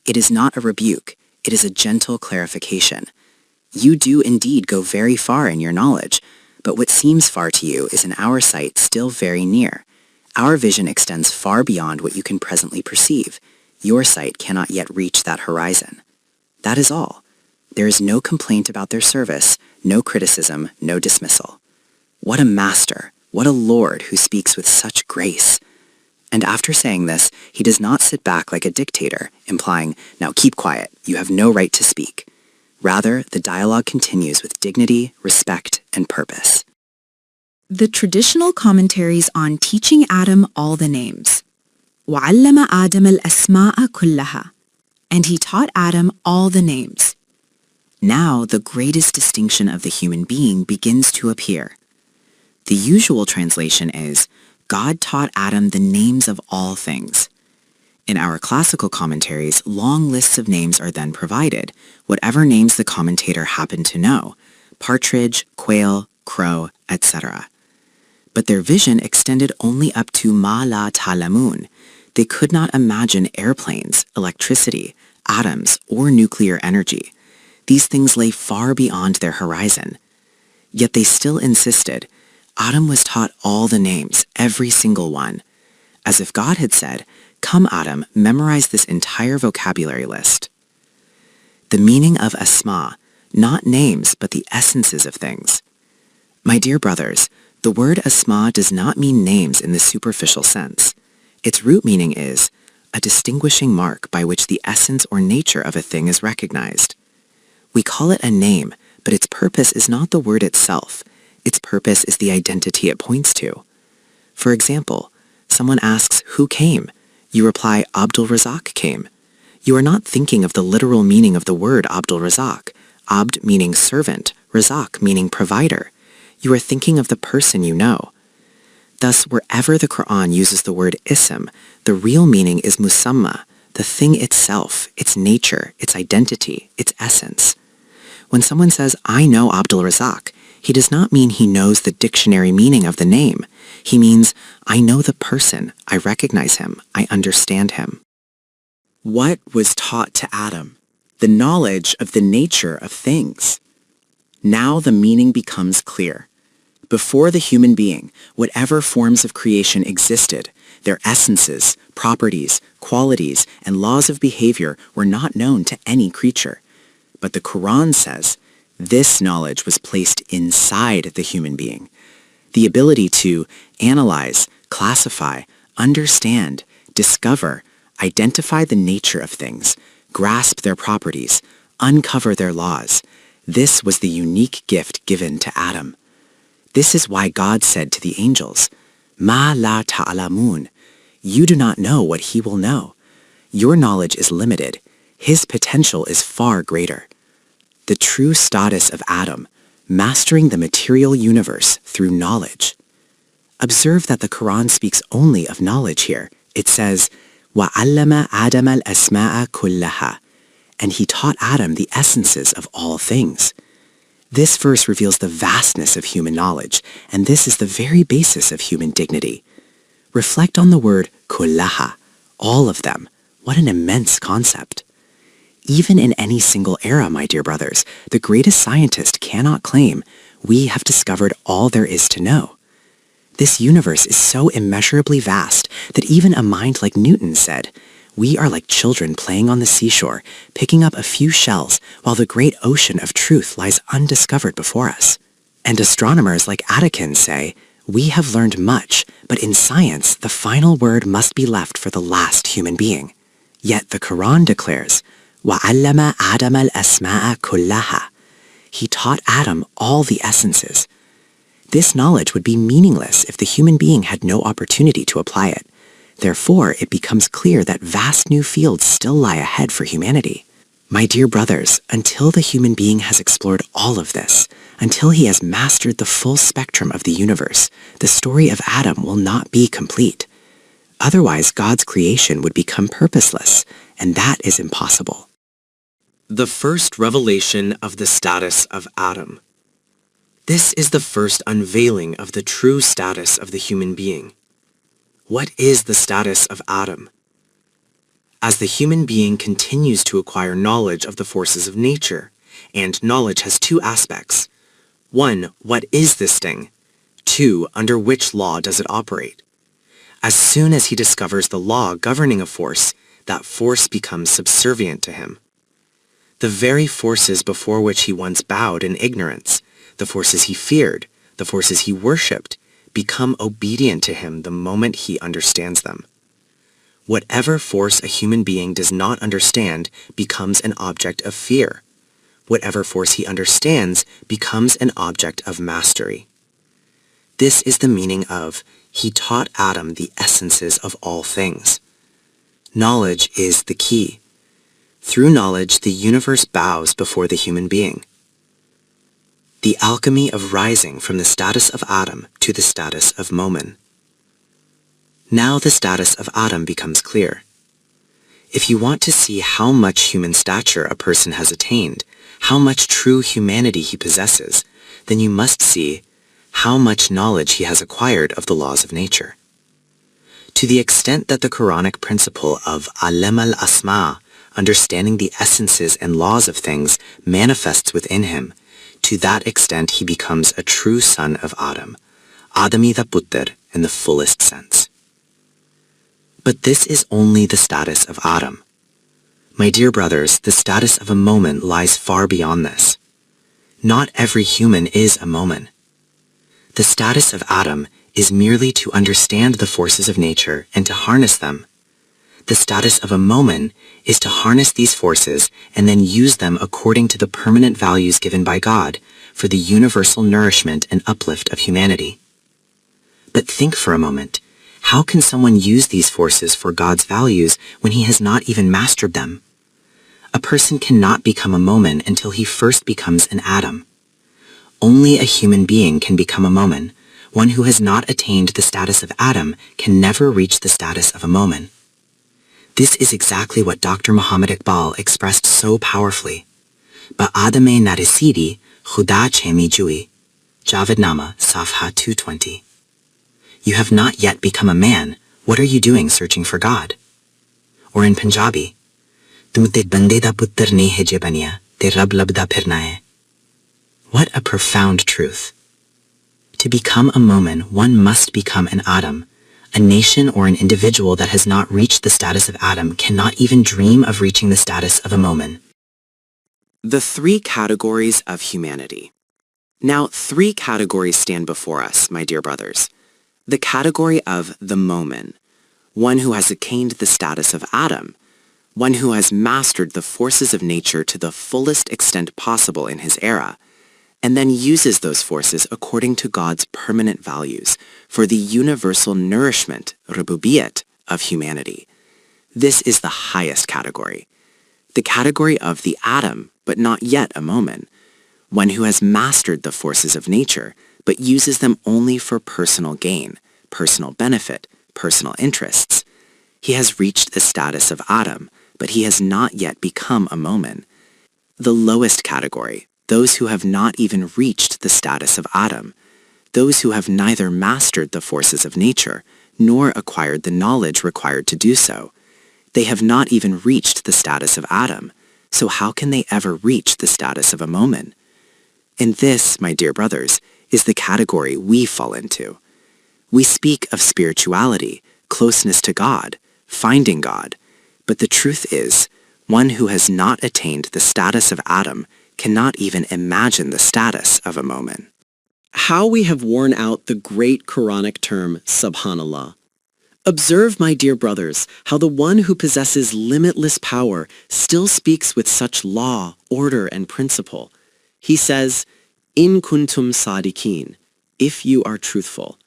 It is not a rebuke, it is a gentle clarification. You do indeed go very far in your knowledge, but what seems far to you is in our sight still very near. Our vision extends far beyond what you can presently perceive. Your sight cannot yet reach that horizon. That is all. There is no complaint about their service, no criticism, no dismissal. What a master, what a Lord who speaks with such grace. And after saying this, he does not sit back like a dictator, implying, now keep quiet, you have no right to speak. Rather, the dialogue continues with dignity, respect, and purpose. The traditional commentaries on teaching Adam all the names. وَعَلَّمَ آدَمَ الْأَسْمَاءَ كُلَّهَا. And he taught Adam all the names. Now, the greatest distinction of the human being begins to appear. The usual translation is, God taught Adam the names of all things. In our classical commentaries, long lists of names are then provided, whatever names the commentator happened to know, partridge, quail, crow, etc. But their vision extended only up to ma la ta'lamun. They could not imagine airplanes, electricity, atoms, or nuclear energy. These things lay far beyond their horizon. Yet they still insisted, Adam was taught all the names, every single one. As if God had said, come Adam, memorize this entire vocabulary list. The meaning of asma, not names, but the essences of things. My dear brothers, the word asma does not mean names in the superficial sense. Its root meaning is a distinguishing mark by which the essence or nature of a thing is recognized. We call it a name, but its purpose is not the word itself. Its purpose is the identity it points to. For example, someone asks, who came? You reply, Abdul Razak came. You are not thinking of the literal meaning of the word Abdul Razak, Abd meaning servant, Razak meaning provider. You are thinking of the person you know. Thus, wherever the Quran uses the word ism, the real meaning is musamma, the thing itself, its nature, its identity, its essence. When someone says, I know Abdul Razak, he does not mean he knows the dictionary meaning of the name. He means, I know the person, I recognize him, I understand him. What was taught to Adam? The knowledge of the nature of things. Now the meaning becomes clear. Before the human being, whatever forms of creation existed, their essences, properties, qualities, and laws of behavior were not known to any creature. But the Quran says, this knowledge was placed inside the human being. The ability to analyze, classify, understand, discover, identify the nature of things, grasp their properties, uncover their laws. This was the unique gift given to Adam. This is why God said to the angels, Ma la ta'lamun. You do not know what he will know. Your knowledge is limited. His potential is far greater. The true status of Adam, mastering the material universe through knowledge. Observe that the Quran speaks only of knowledge here. It says, وَعَلَّمَ آدَمَ الْأَسْمَاءَ كُلَّهَا. And he taught Adam the essences of all things. This verse reveals the vastness of human knowledge, and this is the very basis of human dignity. Reflect on the word kullaha, all of them. What an immense concept. Even in any single era, my dear brothers, the greatest scientist cannot claim, we have discovered all there is to know. This universe is so immeasurably vast that even a mind like Newton said, "We are like children playing on the seashore, picking up a few shells while the great ocean of truth lies undiscovered before us." And astronomers like Atkin say, "We have learned much, but in science, the final word must be left for the last human being." Yet the Quran declares, وَعَلَّمَ آدَمَ الْأَسْمَاءَ كُلَّهَا. He taught Adam all the essences. This knowledge would be meaningless if the human being had no opportunity to apply it. Therefore, it becomes clear that vast new fields still lie ahead for humanity. My dear brothers, until the human being has explored all of this, until he has mastered the full spectrum of the universe, the story of Adam will not be complete. Otherwise, God's creation would become purposeless, and that is impossible. The first revelation of the status of Adam. This is the first unveiling of the true status of the human being. What is the status of Adam? As the human being continues to acquire knowledge of the forces of nature, and knowledge has two aspects. One, what is this thing? Two, under which law does it operate? As soon as he discovers the law governing a force, that force becomes subservient to him. The very forces before which he once bowed in ignorance, the forces he feared, the forces he worshipped, become obedient to him the moment he understands them. Whatever force a human being does not understand becomes an object of fear. Whatever force he understands becomes an object of mastery. This is the meaning of, he taught Adam the essences of all things. Knowledge is the key. Through knowledge, the universe bows before the human being. The alchemy of rising from the status of Adam to the status of Momin. Now the status of Adam becomes clear. If you want to see how much human stature a person has attained, how much true humanity he possesses, then you must see how much knowledge he has acquired of the laws of nature. To the extent that the Quranic principle of Allama al-Asma, understanding the essences and laws of things, manifests within him, to that extent he becomes a true son of Adam, Adami da Putter in the fullest sense. But this is only the status of Adam. My dear brothers, the status of a Momin lies far beyond this. Not every human is a Momin. The status of Adam is merely to understand the forces of nature and to harness them. The status of a Momin is to harness these forces and then use them according to the permanent values given by God for the universal nourishment and uplift of humanity. But think for a moment. How can someone use these forces for God's values when he has not even mastered them? A person cannot become a Momin until he first becomes an Adam. Only a human being can become a Momin. One who has not attained the status of Adam can never reach the status of a Momin. This is exactly what Dr. Muhammad Iqbal expressed so powerfully. Ba Adame narisidi khuda chemi jui. Javednama Safha 220. You have not yet become a man. What are you doing searching for God? Or in Punjabi, Tum te bande da puttar nahi hai je baniya, te rab labda phirna hai. What a profound truth. To become a Momin, one must become an Adam. A nation or an individual that has not reached the status of Adam cannot even dream of reaching the status of a Momin. The three categories of humanity. Now, three categories stand before us, my dear brothers. The category of the Momin, one who has attained the status of Adam, one who has mastered the forces of nature to the fullest extent possible in his era, and then uses those forces according to God's permanent values for the universal nourishment, rububiyat, of humanity. This is the highest category. The category of the Adam, but not yet a Momin, one who has mastered the forces of nature, but uses them only for personal gain, personal benefit, personal interests. He has reached the status of Adam, but he has not yet become a Momin. The lowest category, those who have not even reached the status of Adam, those who have neither mastered the forces of nature, nor acquired the knowledge required to do so. They have not even reached the status of Adam, so how can they ever reach the status of a Momin? And this, my dear brothers, is the category we fall into. We speak of spirituality, closeness to God, finding God, but the truth is, one who has not attained the status of Adam cannot even imagine the status of a moment. How we have worn out the great Quranic term, Subhanallah. Observe, my dear brothers, how the one who possesses limitless power still speaks with such law, order, and principle. He says, In kuntum sadiqeen, if you are truthful.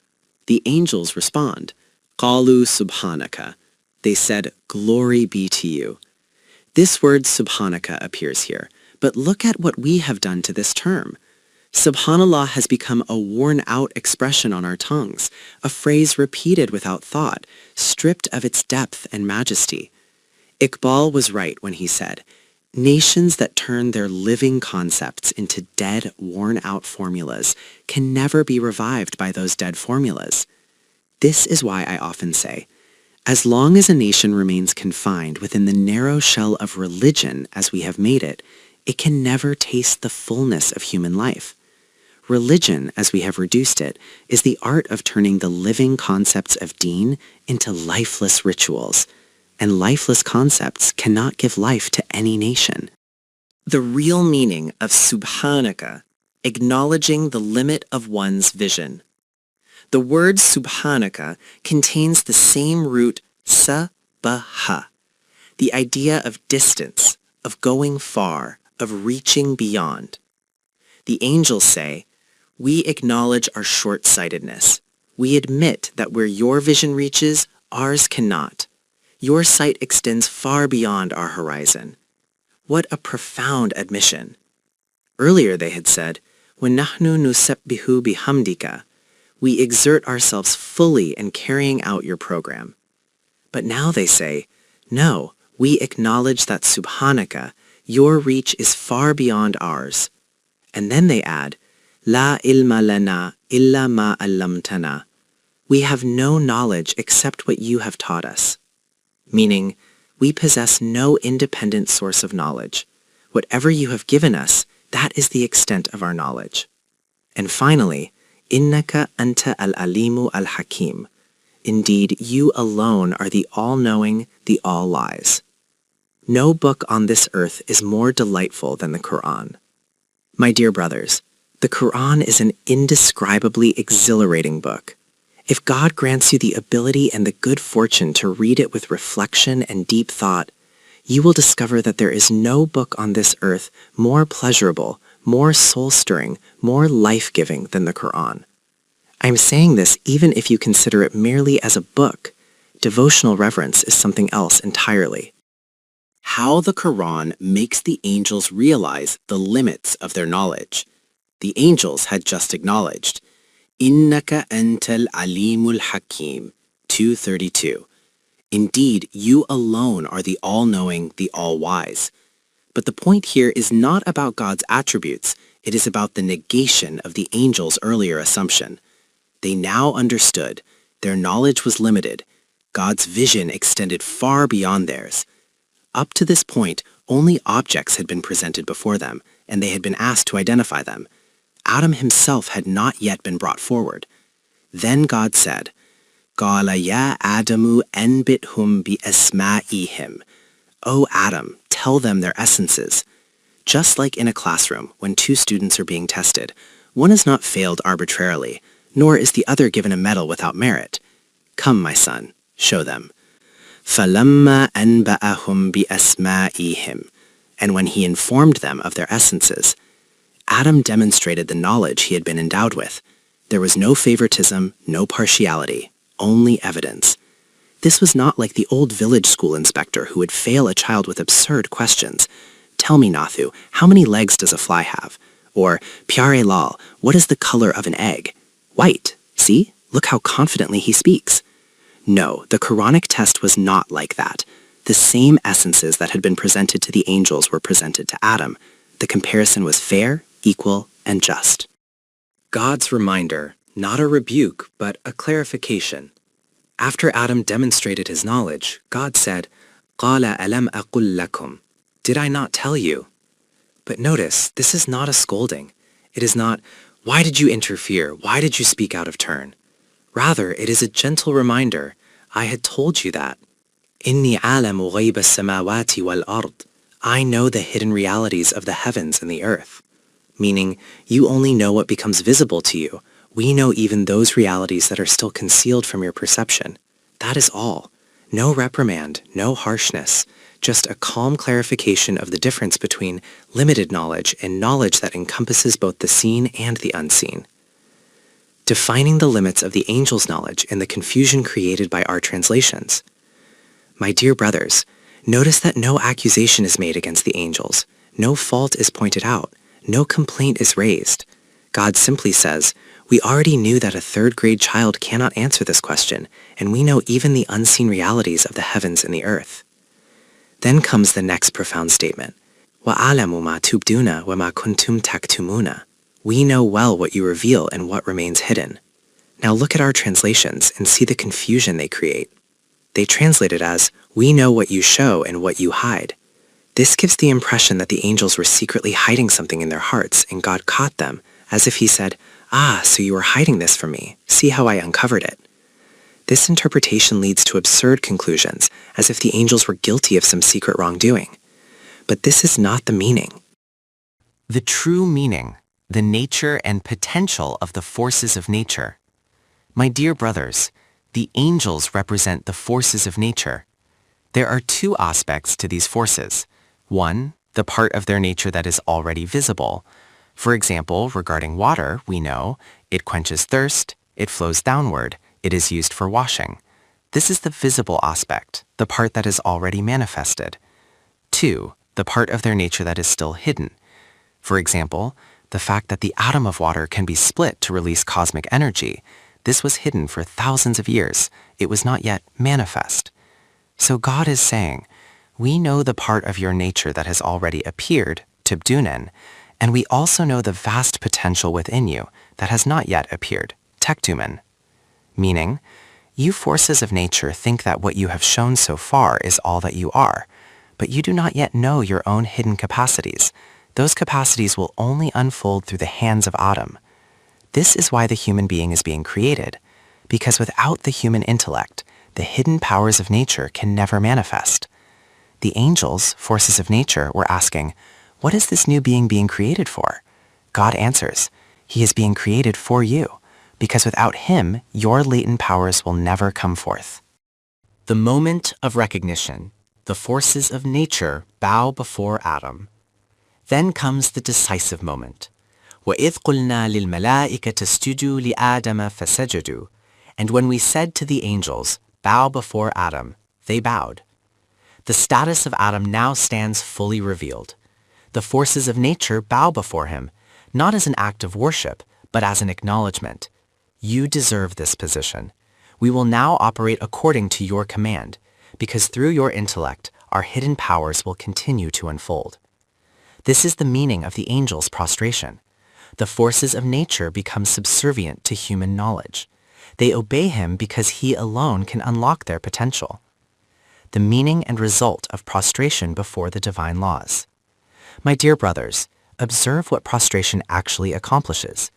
The angels respond, Qalu subhanaka. They said, Glory be to you. This word subhanaka appears here, but look at what we have done to this term. Subhanallah has become a worn-out expression on our tongues, a phrase repeated without thought, stripped of its depth and majesty. Iqbal was right when he said, nations that turn their living concepts into dead, worn-out formulas can never be revived by those dead formulas. This is why I often say, as long as a nation remains confined within the narrow shell of religion as we have made it, it can never taste the fullness of human life. Religion, as we have reduced it, is the art of turning the living concepts of deen into lifeless rituals, and lifeless concepts cannot give life to any nation. The real meaning of subhanaka, acknowledging the limit of one's vision. The word subhanaka contains the same root sabaha, the idea of distance, of going far, of reaching beyond. The angels say, we acknowledge our short-sightedness. We admit that where your vision reaches, ours cannot. Your sight extends far beyond our horizon. What a profound admission. Earlier they had said, وَنَحْنُ نُسَبِّحُ بِحَمْدِكَ. We exert ourselves fully in carrying out your program. But now they say, no, we acknowledge that subhanaka, your reach is far beyond ours. And then they add, La ilma lana illa ma allamtana. We have no knowledge except what you have taught us. Meaning, we possess no independent source of knowledge. Whatever you have given us, that is the extent of our knowledge. And finally, Innaka anta al-alimu al-hakim. Indeed, you alone are the all-knowing, the all-wise. No book on this earth is more delightful than the Quran. My dear brothers, the Quran is an indescribably exhilarating book. If God grants you the ability and the good fortune to read it with reflection and deep thought, you will discover that there is no book on this earth more pleasurable, more soul-stirring, more life-giving than the Quran. I'm saying this even if you consider it merely as a book. Devotional reverence is something else entirely. How the Quran makes the angels realize the limits of their knowledge. The angels had just acknowledged, Innaka antal alimul hakim, 232. Indeed, you alone are the all-knowing, the all-wise. But the point here is not about God's attributes, it is about the negation of the angels' earlier assumption. They now understood, their knowledge was limited, God's vision extended far beyond theirs. Up to this point, only objects had been presented before them, and they had been asked to identify them. Adam himself had not yet been brought forward. Then God said, قَالَ يَا آدَمُ أَنْبِئْهُمْ بِأَسْمَائِهِمْ. O Adam, tell them their essences. Just like in a classroom, when two students are being tested, one is not failed arbitrarily, nor is the other given a medal without merit. Come, my son, show them. فَلَمَّا أَنْبَأَهُمْ بِأَسْمَائِهِمْ. And when he informed them of their essences, Adam demonstrated the knowledge he had been endowed with. There was no favoritism, no partiality, only evidence. This was not like the old village school inspector who would fail a child with absurd questions. Tell me, Nathu, how many legs does a fly have? Or, Pyare Lal, what is the color of an egg? White. See? Look how confidently he speaks. No, the Quranic test was not like that. The same essences that had been presented to the angels were presented to Adam. The comparison was fair, equal, and just. God's reminder, not a rebuke, but a clarification. After Adam demonstrated his knowledge, God said, قَالَ أَلَمْ أَقُلْ لَكُمْ. Did I not tell you? But notice, this is not a scolding. It is not, why did you interfere? Why did you speak out of turn? Rather, it is a gentle reminder. I had told you that. إِنِّي عَالَمُ غَيْبَ السَّمَاوَاتِ وَالْأَرْضِ. I know the hidden realities of the heavens and the earth. Meaning, you only know what becomes visible to you. We know even those realities that are still concealed from your perception. That is all. No reprimand, no harshness, just a calm clarification of the difference between limited knowledge and knowledge that encompasses both the seen and the unseen. Defining the limits of the angel's knowledge and the confusion created by our translations. My dear brothers, notice that no accusation is made against the angels, no fault is pointed out, no complaint is raised. God simply says, we already knew that a third-grade child cannot answer this question, and we know even the unseen realities of the heavens and the earth. Then comes the next profound statement. وَأَعْلَمُ مَا تُبْدُونَ وَمَا كُنْتُمْ تَكْتُمُونَ. We know well what you reveal and what remains hidden. Now look at our translations and see the confusion they create. They translate it as, we know what you show and what you hide. This gives the impression that the angels were secretly hiding something in their hearts and God caught them, as if he said, so you were hiding this from me. See how I uncovered it. This interpretation leads to absurd conclusions, as if the angels were guilty of some secret wrongdoing. But this is not the meaning. The true meaning, the nature and potential of the forces of nature. My dear brothers, the angels represent the forces of nature. There are two aspects to these forces. One, the part of their nature that is already visible. For example, regarding water, we know it quenches thirst, it flows downward, it is used for washing. This is the visible aspect, the part that is already manifested. Two, the part of their nature that is still hidden. For example, the fact that the atom of water can be split to release cosmic energy. This was hidden for thousands of years. It was not yet manifest. So God is saying, we know the part of your nature that has already appeared, tibdunen, and we also know the vast potential within you that has not yet appeared, tektumen. Meaning, you forces of nature think that what you have shown so far is all that you are, but you do not yet know your own hidden capacities. Those capacities will only unfold through the hands of Adam. This is why the human being is being created, because without the human intellect, the hidden powers of nature can never manifest. The angels, forces of nature, were asking, what is this new being being created for? God answers, he is being created for you, because without him, your latent powers will never come forth. The moment of recognition, the forces of nature bow before Adam. Then comes the decisive moment. وَإِذْ قُلْنَا لِلْمَلَائِكَةِ اسْجُدُوا لِآدَمَ فَسَجَدُوا. And when we said to the angels, bow before Adam, they bowed. The status of Adam now stands fully revealed. The forces of nature bow before him, not as an act of worship, but as an acknowledgement. You deserve this position. We will now operate according to your command, because through your intellect, our hidden powers will continue to unfold. This is the meaning of the angel's prostration. The forces of nature become subservient to human knowledge. They obey him because he alone can unlock their potential. The meaning and result of prostration before the divine laws. My dear brothers, observe what prostration actually accomplishes.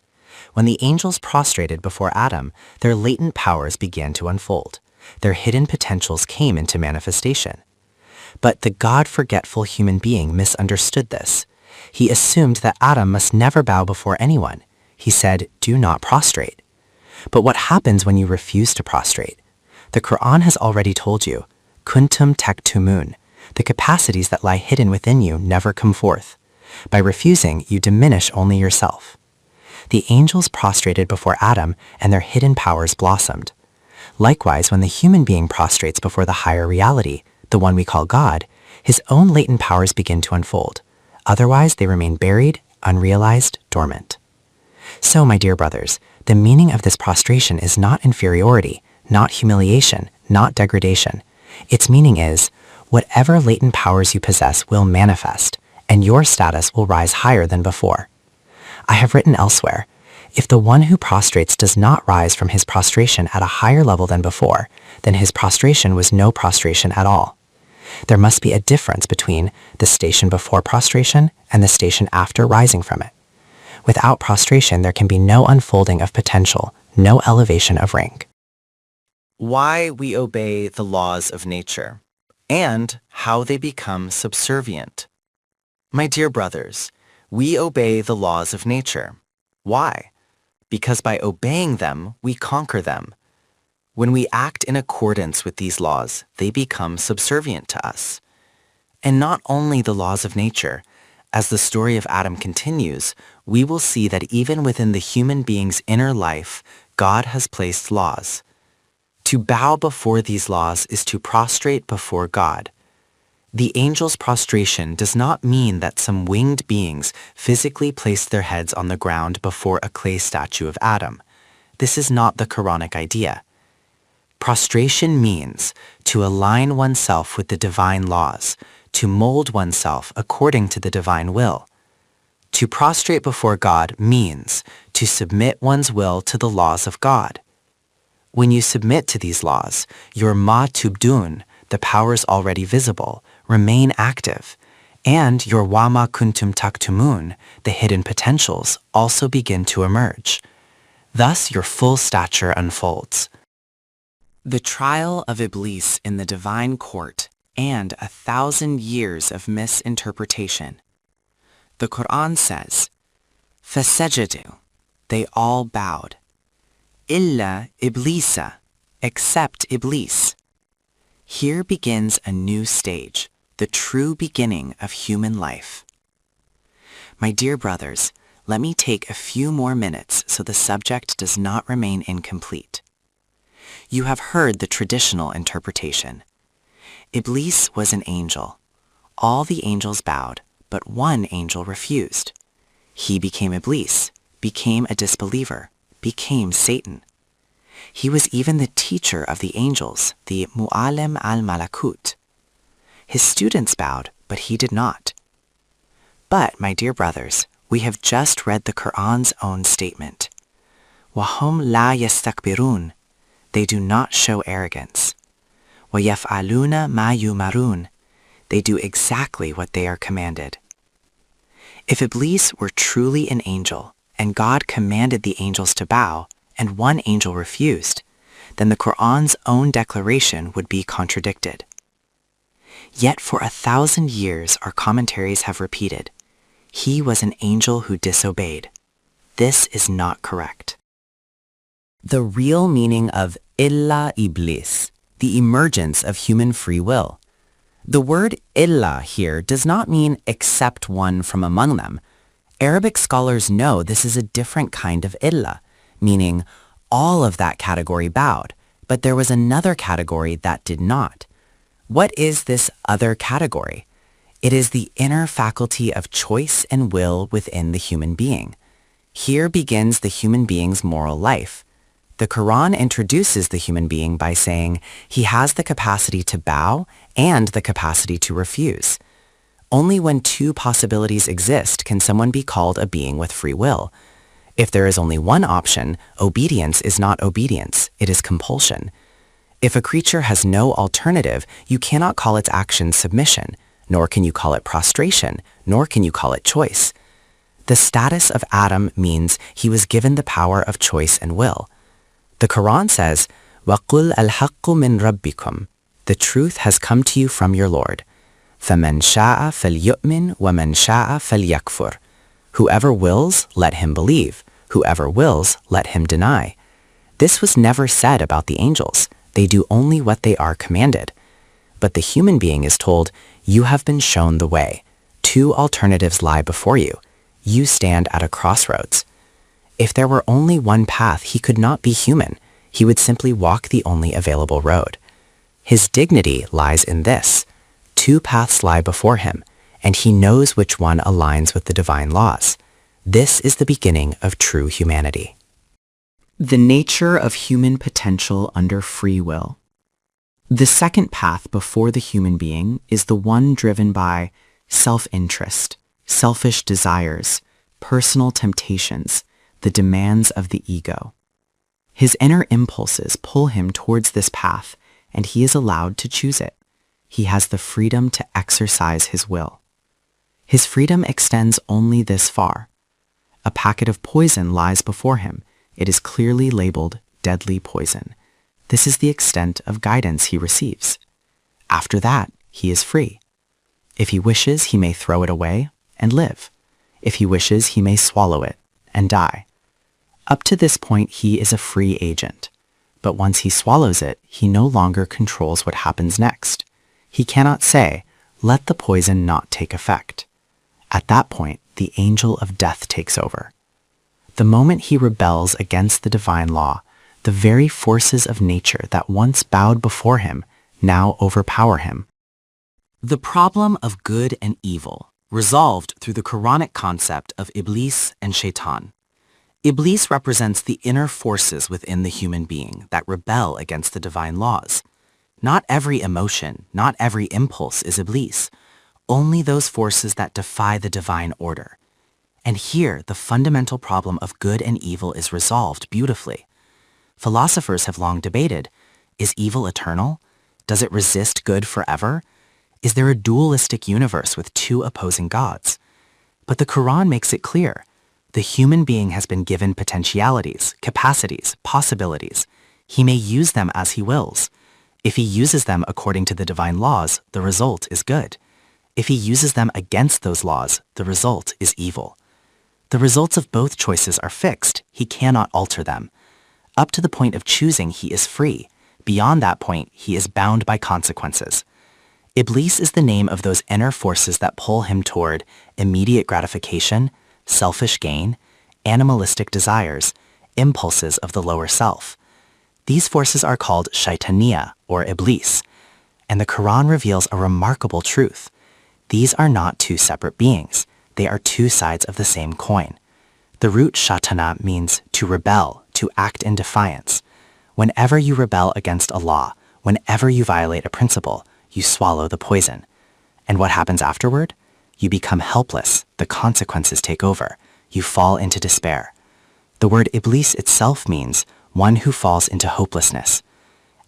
When the angels prostrated before Adam, their latent powers began to unfold. Their hidden potentials came into manifestation. But the God-forgetful human being misunderstood this. He assumed that Adam must never bow before anyone. He said, do not prostrate. But what happens when you refuse to prostrate? The Quran has already told you, kuntum taktumun, the capacities that lie hidden within you never come forth. By refusing, you diminish only yourself. The angels prostrated before Adam and their hidden powers blossomed. Likewise, when the human being prostrates before the higher reality, the one we call God, his own latent powers begin to unfold. Otherwise, they remain buried, unrealized, dormant. So, my dear brothers, the meaning of this prostration is not inferiority, not humiliation, not degradation. Its meaning is, whatever latent powers you possess will manifest, and your status will rise higher than before. I have written elsewhere, if the one who prostrates does not rise from his prostration at a higher level than before, then his prostration was no prostration at all. There must be a difference between the station before prostration and the station after rising from it. Without prostration, there can be no unfolding of potential, no elevation of rank. why we obey the laws of nature, and how they become subservient. My dear brothers, we obey the laws of nature. Why? Because by obeying them, we conquer them. When we act in accordance with these laws, they become subservient to us. And not only the laws of nature. As the story of Adam continues, we will see that even within the human being's inner life, God has placed laws. To bow before these laws is to prostrate before God. The angel's prostration does not mean that some winged beings physically placed their heads on the ground before a clay statue of Adam. This is not the Quranic idea. Prostration means to align oneself with the divine laws, to mold oneself according to the divine will. To prostrate before God means to submit one's will to the laws of God. When you submit to these laws, your ma tubdun, the powers already visible, remain active, and your wa ma kuntum taktumun, the hidden potentials, also begin to emerge. Thus, your full stature unfolds. The trial of Iblis in the divine court and 1,000 years of misinterpretation. The Quran says, فَسَجَدُوا, they all bowed. إِلَّا إِبْلِيسَ, except Iblis. Here begins a new stage, the true beginning of human life. My dear brothers, let me take a few more minutes so the subject does not remain incomplete. You have heard the traditional interpretation. Iblis was an angel. All the angels bowed, but one angel refused. He became Iblis, became a disbeliever, became Satan. He was even the teacher of the angels, the Mu'allim al-Malakut. His students bowed, but he did not. But, my dear brothers, we have just read the Qur'an's own statement. وَهُمْ لَا يَسْتَكْبِرُونَ, they do not show arrogance. وَيَفْعَلُونَ مَا يُؤْمَرُونَ, they do exactly what they are commanded. If Iblis were truly an angel, and God commanded the angels to bow, and one angel refused, then the Qur'an's own declaration would be contradicted. Yet for 1,000 years our commentaries have repeated, he was an angel who disobeyed. This is not correct. The real meaning of illa iblis, the emergence of human free will. The word illa here does not mean except one from among them. Arabic scholars know this is a different kind of illa, meaning all of that category bowed, but there was another category that did not. What is this other category? It is the inner faculty of choice and will within the human being. Here begins the human being's moral life. The Quran introduces the human being by saying he has the capacity to bow and the capacity to refuse. Only when two possibilities exist can someone be called a being with free will. If there is only one option, obedience is not obedience, it is compulsion. If a creature has no alternative, you cannot call its action submission, nor can you call it prostration, nor can you call it choice. The status of Adam means he was given the power of choice and will. The Quran says, وَقُلْ الْحَقُّ مِنْ رَبِّكُمْ, the truth has come to you from your Lord. فَمَنْ شَاءَ فَلْيُؤْمِنْ وَمَنْ شَاءَ فَلْيَكْفُرْ. Whoever wills, let him believe. Whoever wills, let him deny. This was never said about the angels. They do only what they are commanded. But the human being is told, you have been shown the way. Two alternatives lie before you. You stand at a crossroads. If there were only one path, he could not be human. He would simply walk the only available road. His dignity lies in this. Two paths lie before him, and he knows which one aligns with the divine laws. This is the beginning of true humanity. The nature of human potential under free will. The second path before the human being is the one driven by self-interest, selfish desires, personal temptations, the demands of the ego. His inner impulses pull him towards this path, and he is allowed to choose it. He has the freedom to exercise his will. His freedom extends only this far. A packet of poison lies before him. It is clearly labeled deadly poison. This is the extent of guidance he receives. After that, he is free. If he wishes, he may throw it away and live. If he wishes, he may swallow it and die. Up to this point, he is a free agent. But once he swallows it, he no longer controls what happens next. He cannot say, "Let the poison not take effect." At that point, the angel of death takes over. The moment he rebels against the divine law, the very forces of nature that once bowed before him now overpower him. The problem of good and evil, resolved through the Quranic concept of Iblis and Shaitan. Iblis represents the inner forces within the human being that rebel against the divine laws. Not every emotion, not every impulse is Iblis, only those forces that defy the divine order. And here, the fundamental problem of good and evil is resolved beautifully. Philosophers have long debated, is evil eternal? Does it resist good forever? Is there a dualistic universe with two opposing gods? But the Quran makes it clear. The human being has been given potentialities, capacities, possibilities. He may use them as he wills. If he uses them according to the divine laws, the result is good. If he uses them against those laws, the result is evil. The results of both choices are fixed. He cannot alter them. Up to the point of choosing, he is free. Beyond that point, he is bound by consequences. Iblis is the name of those inner forces that pull him toward immediate gratification, selfish gain, animalistic desires, impulses of the lower self. These forces are called shaitaniya, or Iblis, and the Quran reveals a remarkable truth. These are not two separate beings. They are two sides of the same coin. The root shatana means to rebel, to act in defiance. Whenever you rebel against a law, whenever you violate a principle, you swallow the poison. And what happens afterward? You become helpless, the consequences take over, you fall into despair. The word Iblis itself means one who falls into hopelessness.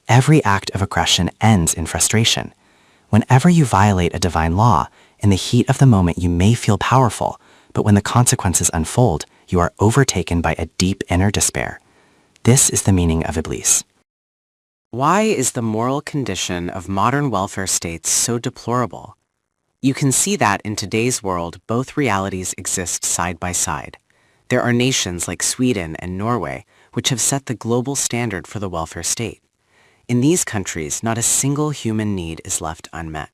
Every act of aggression ends in frustration. Whenever you violate a divine law, in the heat of the moment you may feel powerful, but when the consequences unfold, you are overtaken by a deep inner despair. This is the meaning of Iblis. Why is the moral condition of modern welfare states so deplorable? You can see that in today's world, both realities exist side by side. There are nations like Sweden and Norway which have set the global standard for the welfare state. In these countries, not a single human need is left unmet.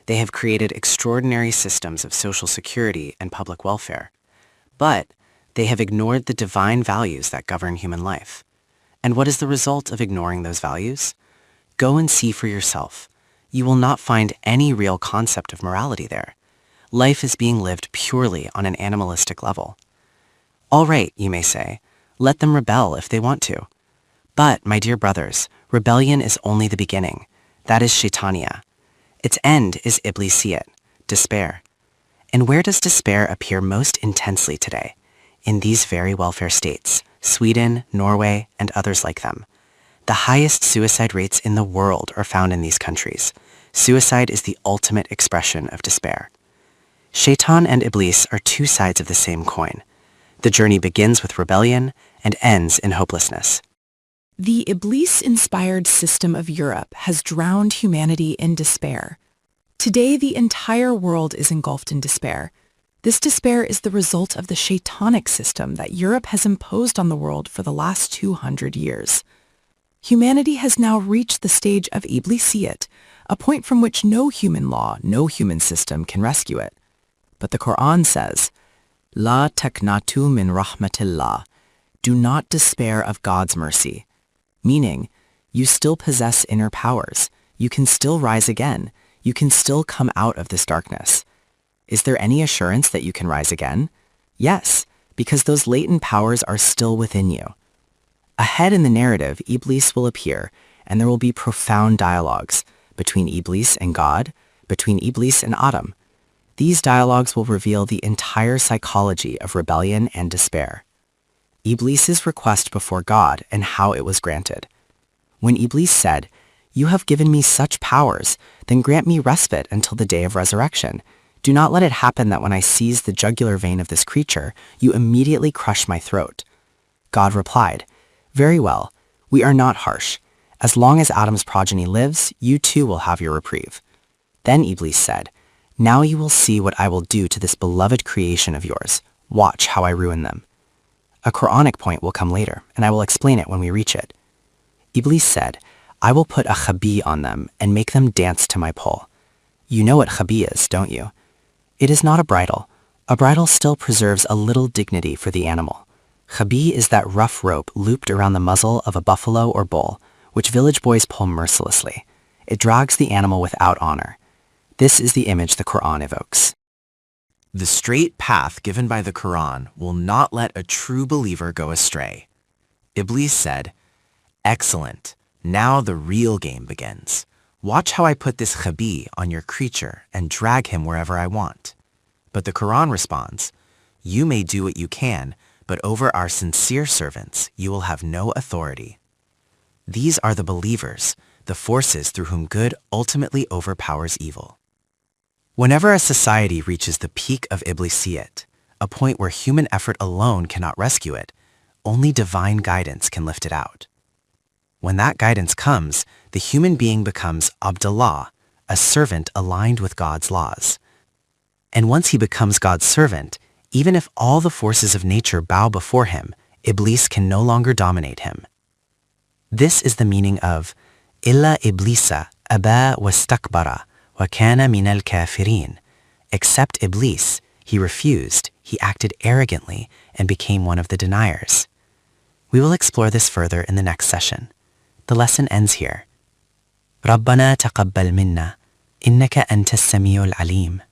They have created extraordinary systems of social security and public welfare. But they have ignored the divine values that govern human life. And what is the result of ignoring those values? Go and see for yourself. You will not find any real concept of morality there. Life is being lived purely on an animalistic level. All right, you may say, let them rebel if they want to. But, my dear brothers, rebellion is only the beginning. That is shaitaniya. Its end is iblisiyat, despair. And where does despair appear most intensely today? In these very welfare states, Sweden, Norway, and others like them. The highest suicide rates in the world are found in these countries. Suicide is the ultimate expression of despair. Shaitan and Iblis are two sides of the same coin. The journey begins with rebellion and ends in hopelessness. The Iblis-inspired system of Europe has drowned humanity in despair. Today, the entire world is engulfed in despair. This despair is the result of the shaitanic system that Europe has imposed on the world for the last 200 years. Humanity has now reached the stage of iblisiyat, a point from which no human law, no human system can rescue it. But the Quran says, La taqnatu min rahmatillah, do not despair of God's mercy. Meaning, you still possess inner powers, you can still rise again, you can still come out of this darkness. Is there any assurance that you can rise again? Yes, because those latent powers are still within you. Ahead in the narrative, Iblis will appear, and there will be profound dialogues between Iblis and God, between Iblis and Adam. These dialogues will reveal the entire psychology of rebellion and despair. Iblis's request before God and how it was granted. When Iblis said, "You have given me such powers, then grant me respite until the day of resurrection. Do not let it happen that when I seize the jugular vein of this creature, you immediately crush my throat." God replied, "Very well, we are not harsh. As long as Adam's progeny lives, you too will have your reprieve. Then Iblis said, Now you will see what I will do to this beloved creation of yours. Watch how I ruin them. A Quranic point will come later, and I will explain it when we reach it. Iblis said, I will put a khabi on them and make them dance to my pole. You know what khabi is, don't you? It is not a bridle. A bridle still preserves a little dignity for the animal. Khabi is that rough rope looped around the muzzle of a buffalo or bull, which village boys pull mercilessly. It drags the animal without honor. This is the image the Quran evokes. The straight path given by the Quran will not let a true believer go astray. Iblis said, Excellent. Now the real game begins. Watch how I put this khabi on your creature and drag him wherever I want. But the Quran responds, You may do what you can, but over our sincere servants you will have no authority. These are the believers, the forces through whom good ultimately overpowers evil. Whenever a society reaches the peak of Iblisiyat, a point where human effort alone cannot rescue it, only divine guidance can lift it out. When that guidance comes, the human being becomes Abdullah, a servant aligned with God's laws. And once he becomes God's servant, even if all the forces of nature bow before him, Iblis can no longer dominate him. This is the meaning of Illa Iblisa aba wastakbara wa kana minal kafirin. Except Iblis, he refused, he acted arrogantly, and became one of the deniers. We will explore this further in the next session. The lesson ends here. ربنا تقبل منا إنك أنت السميع العليم.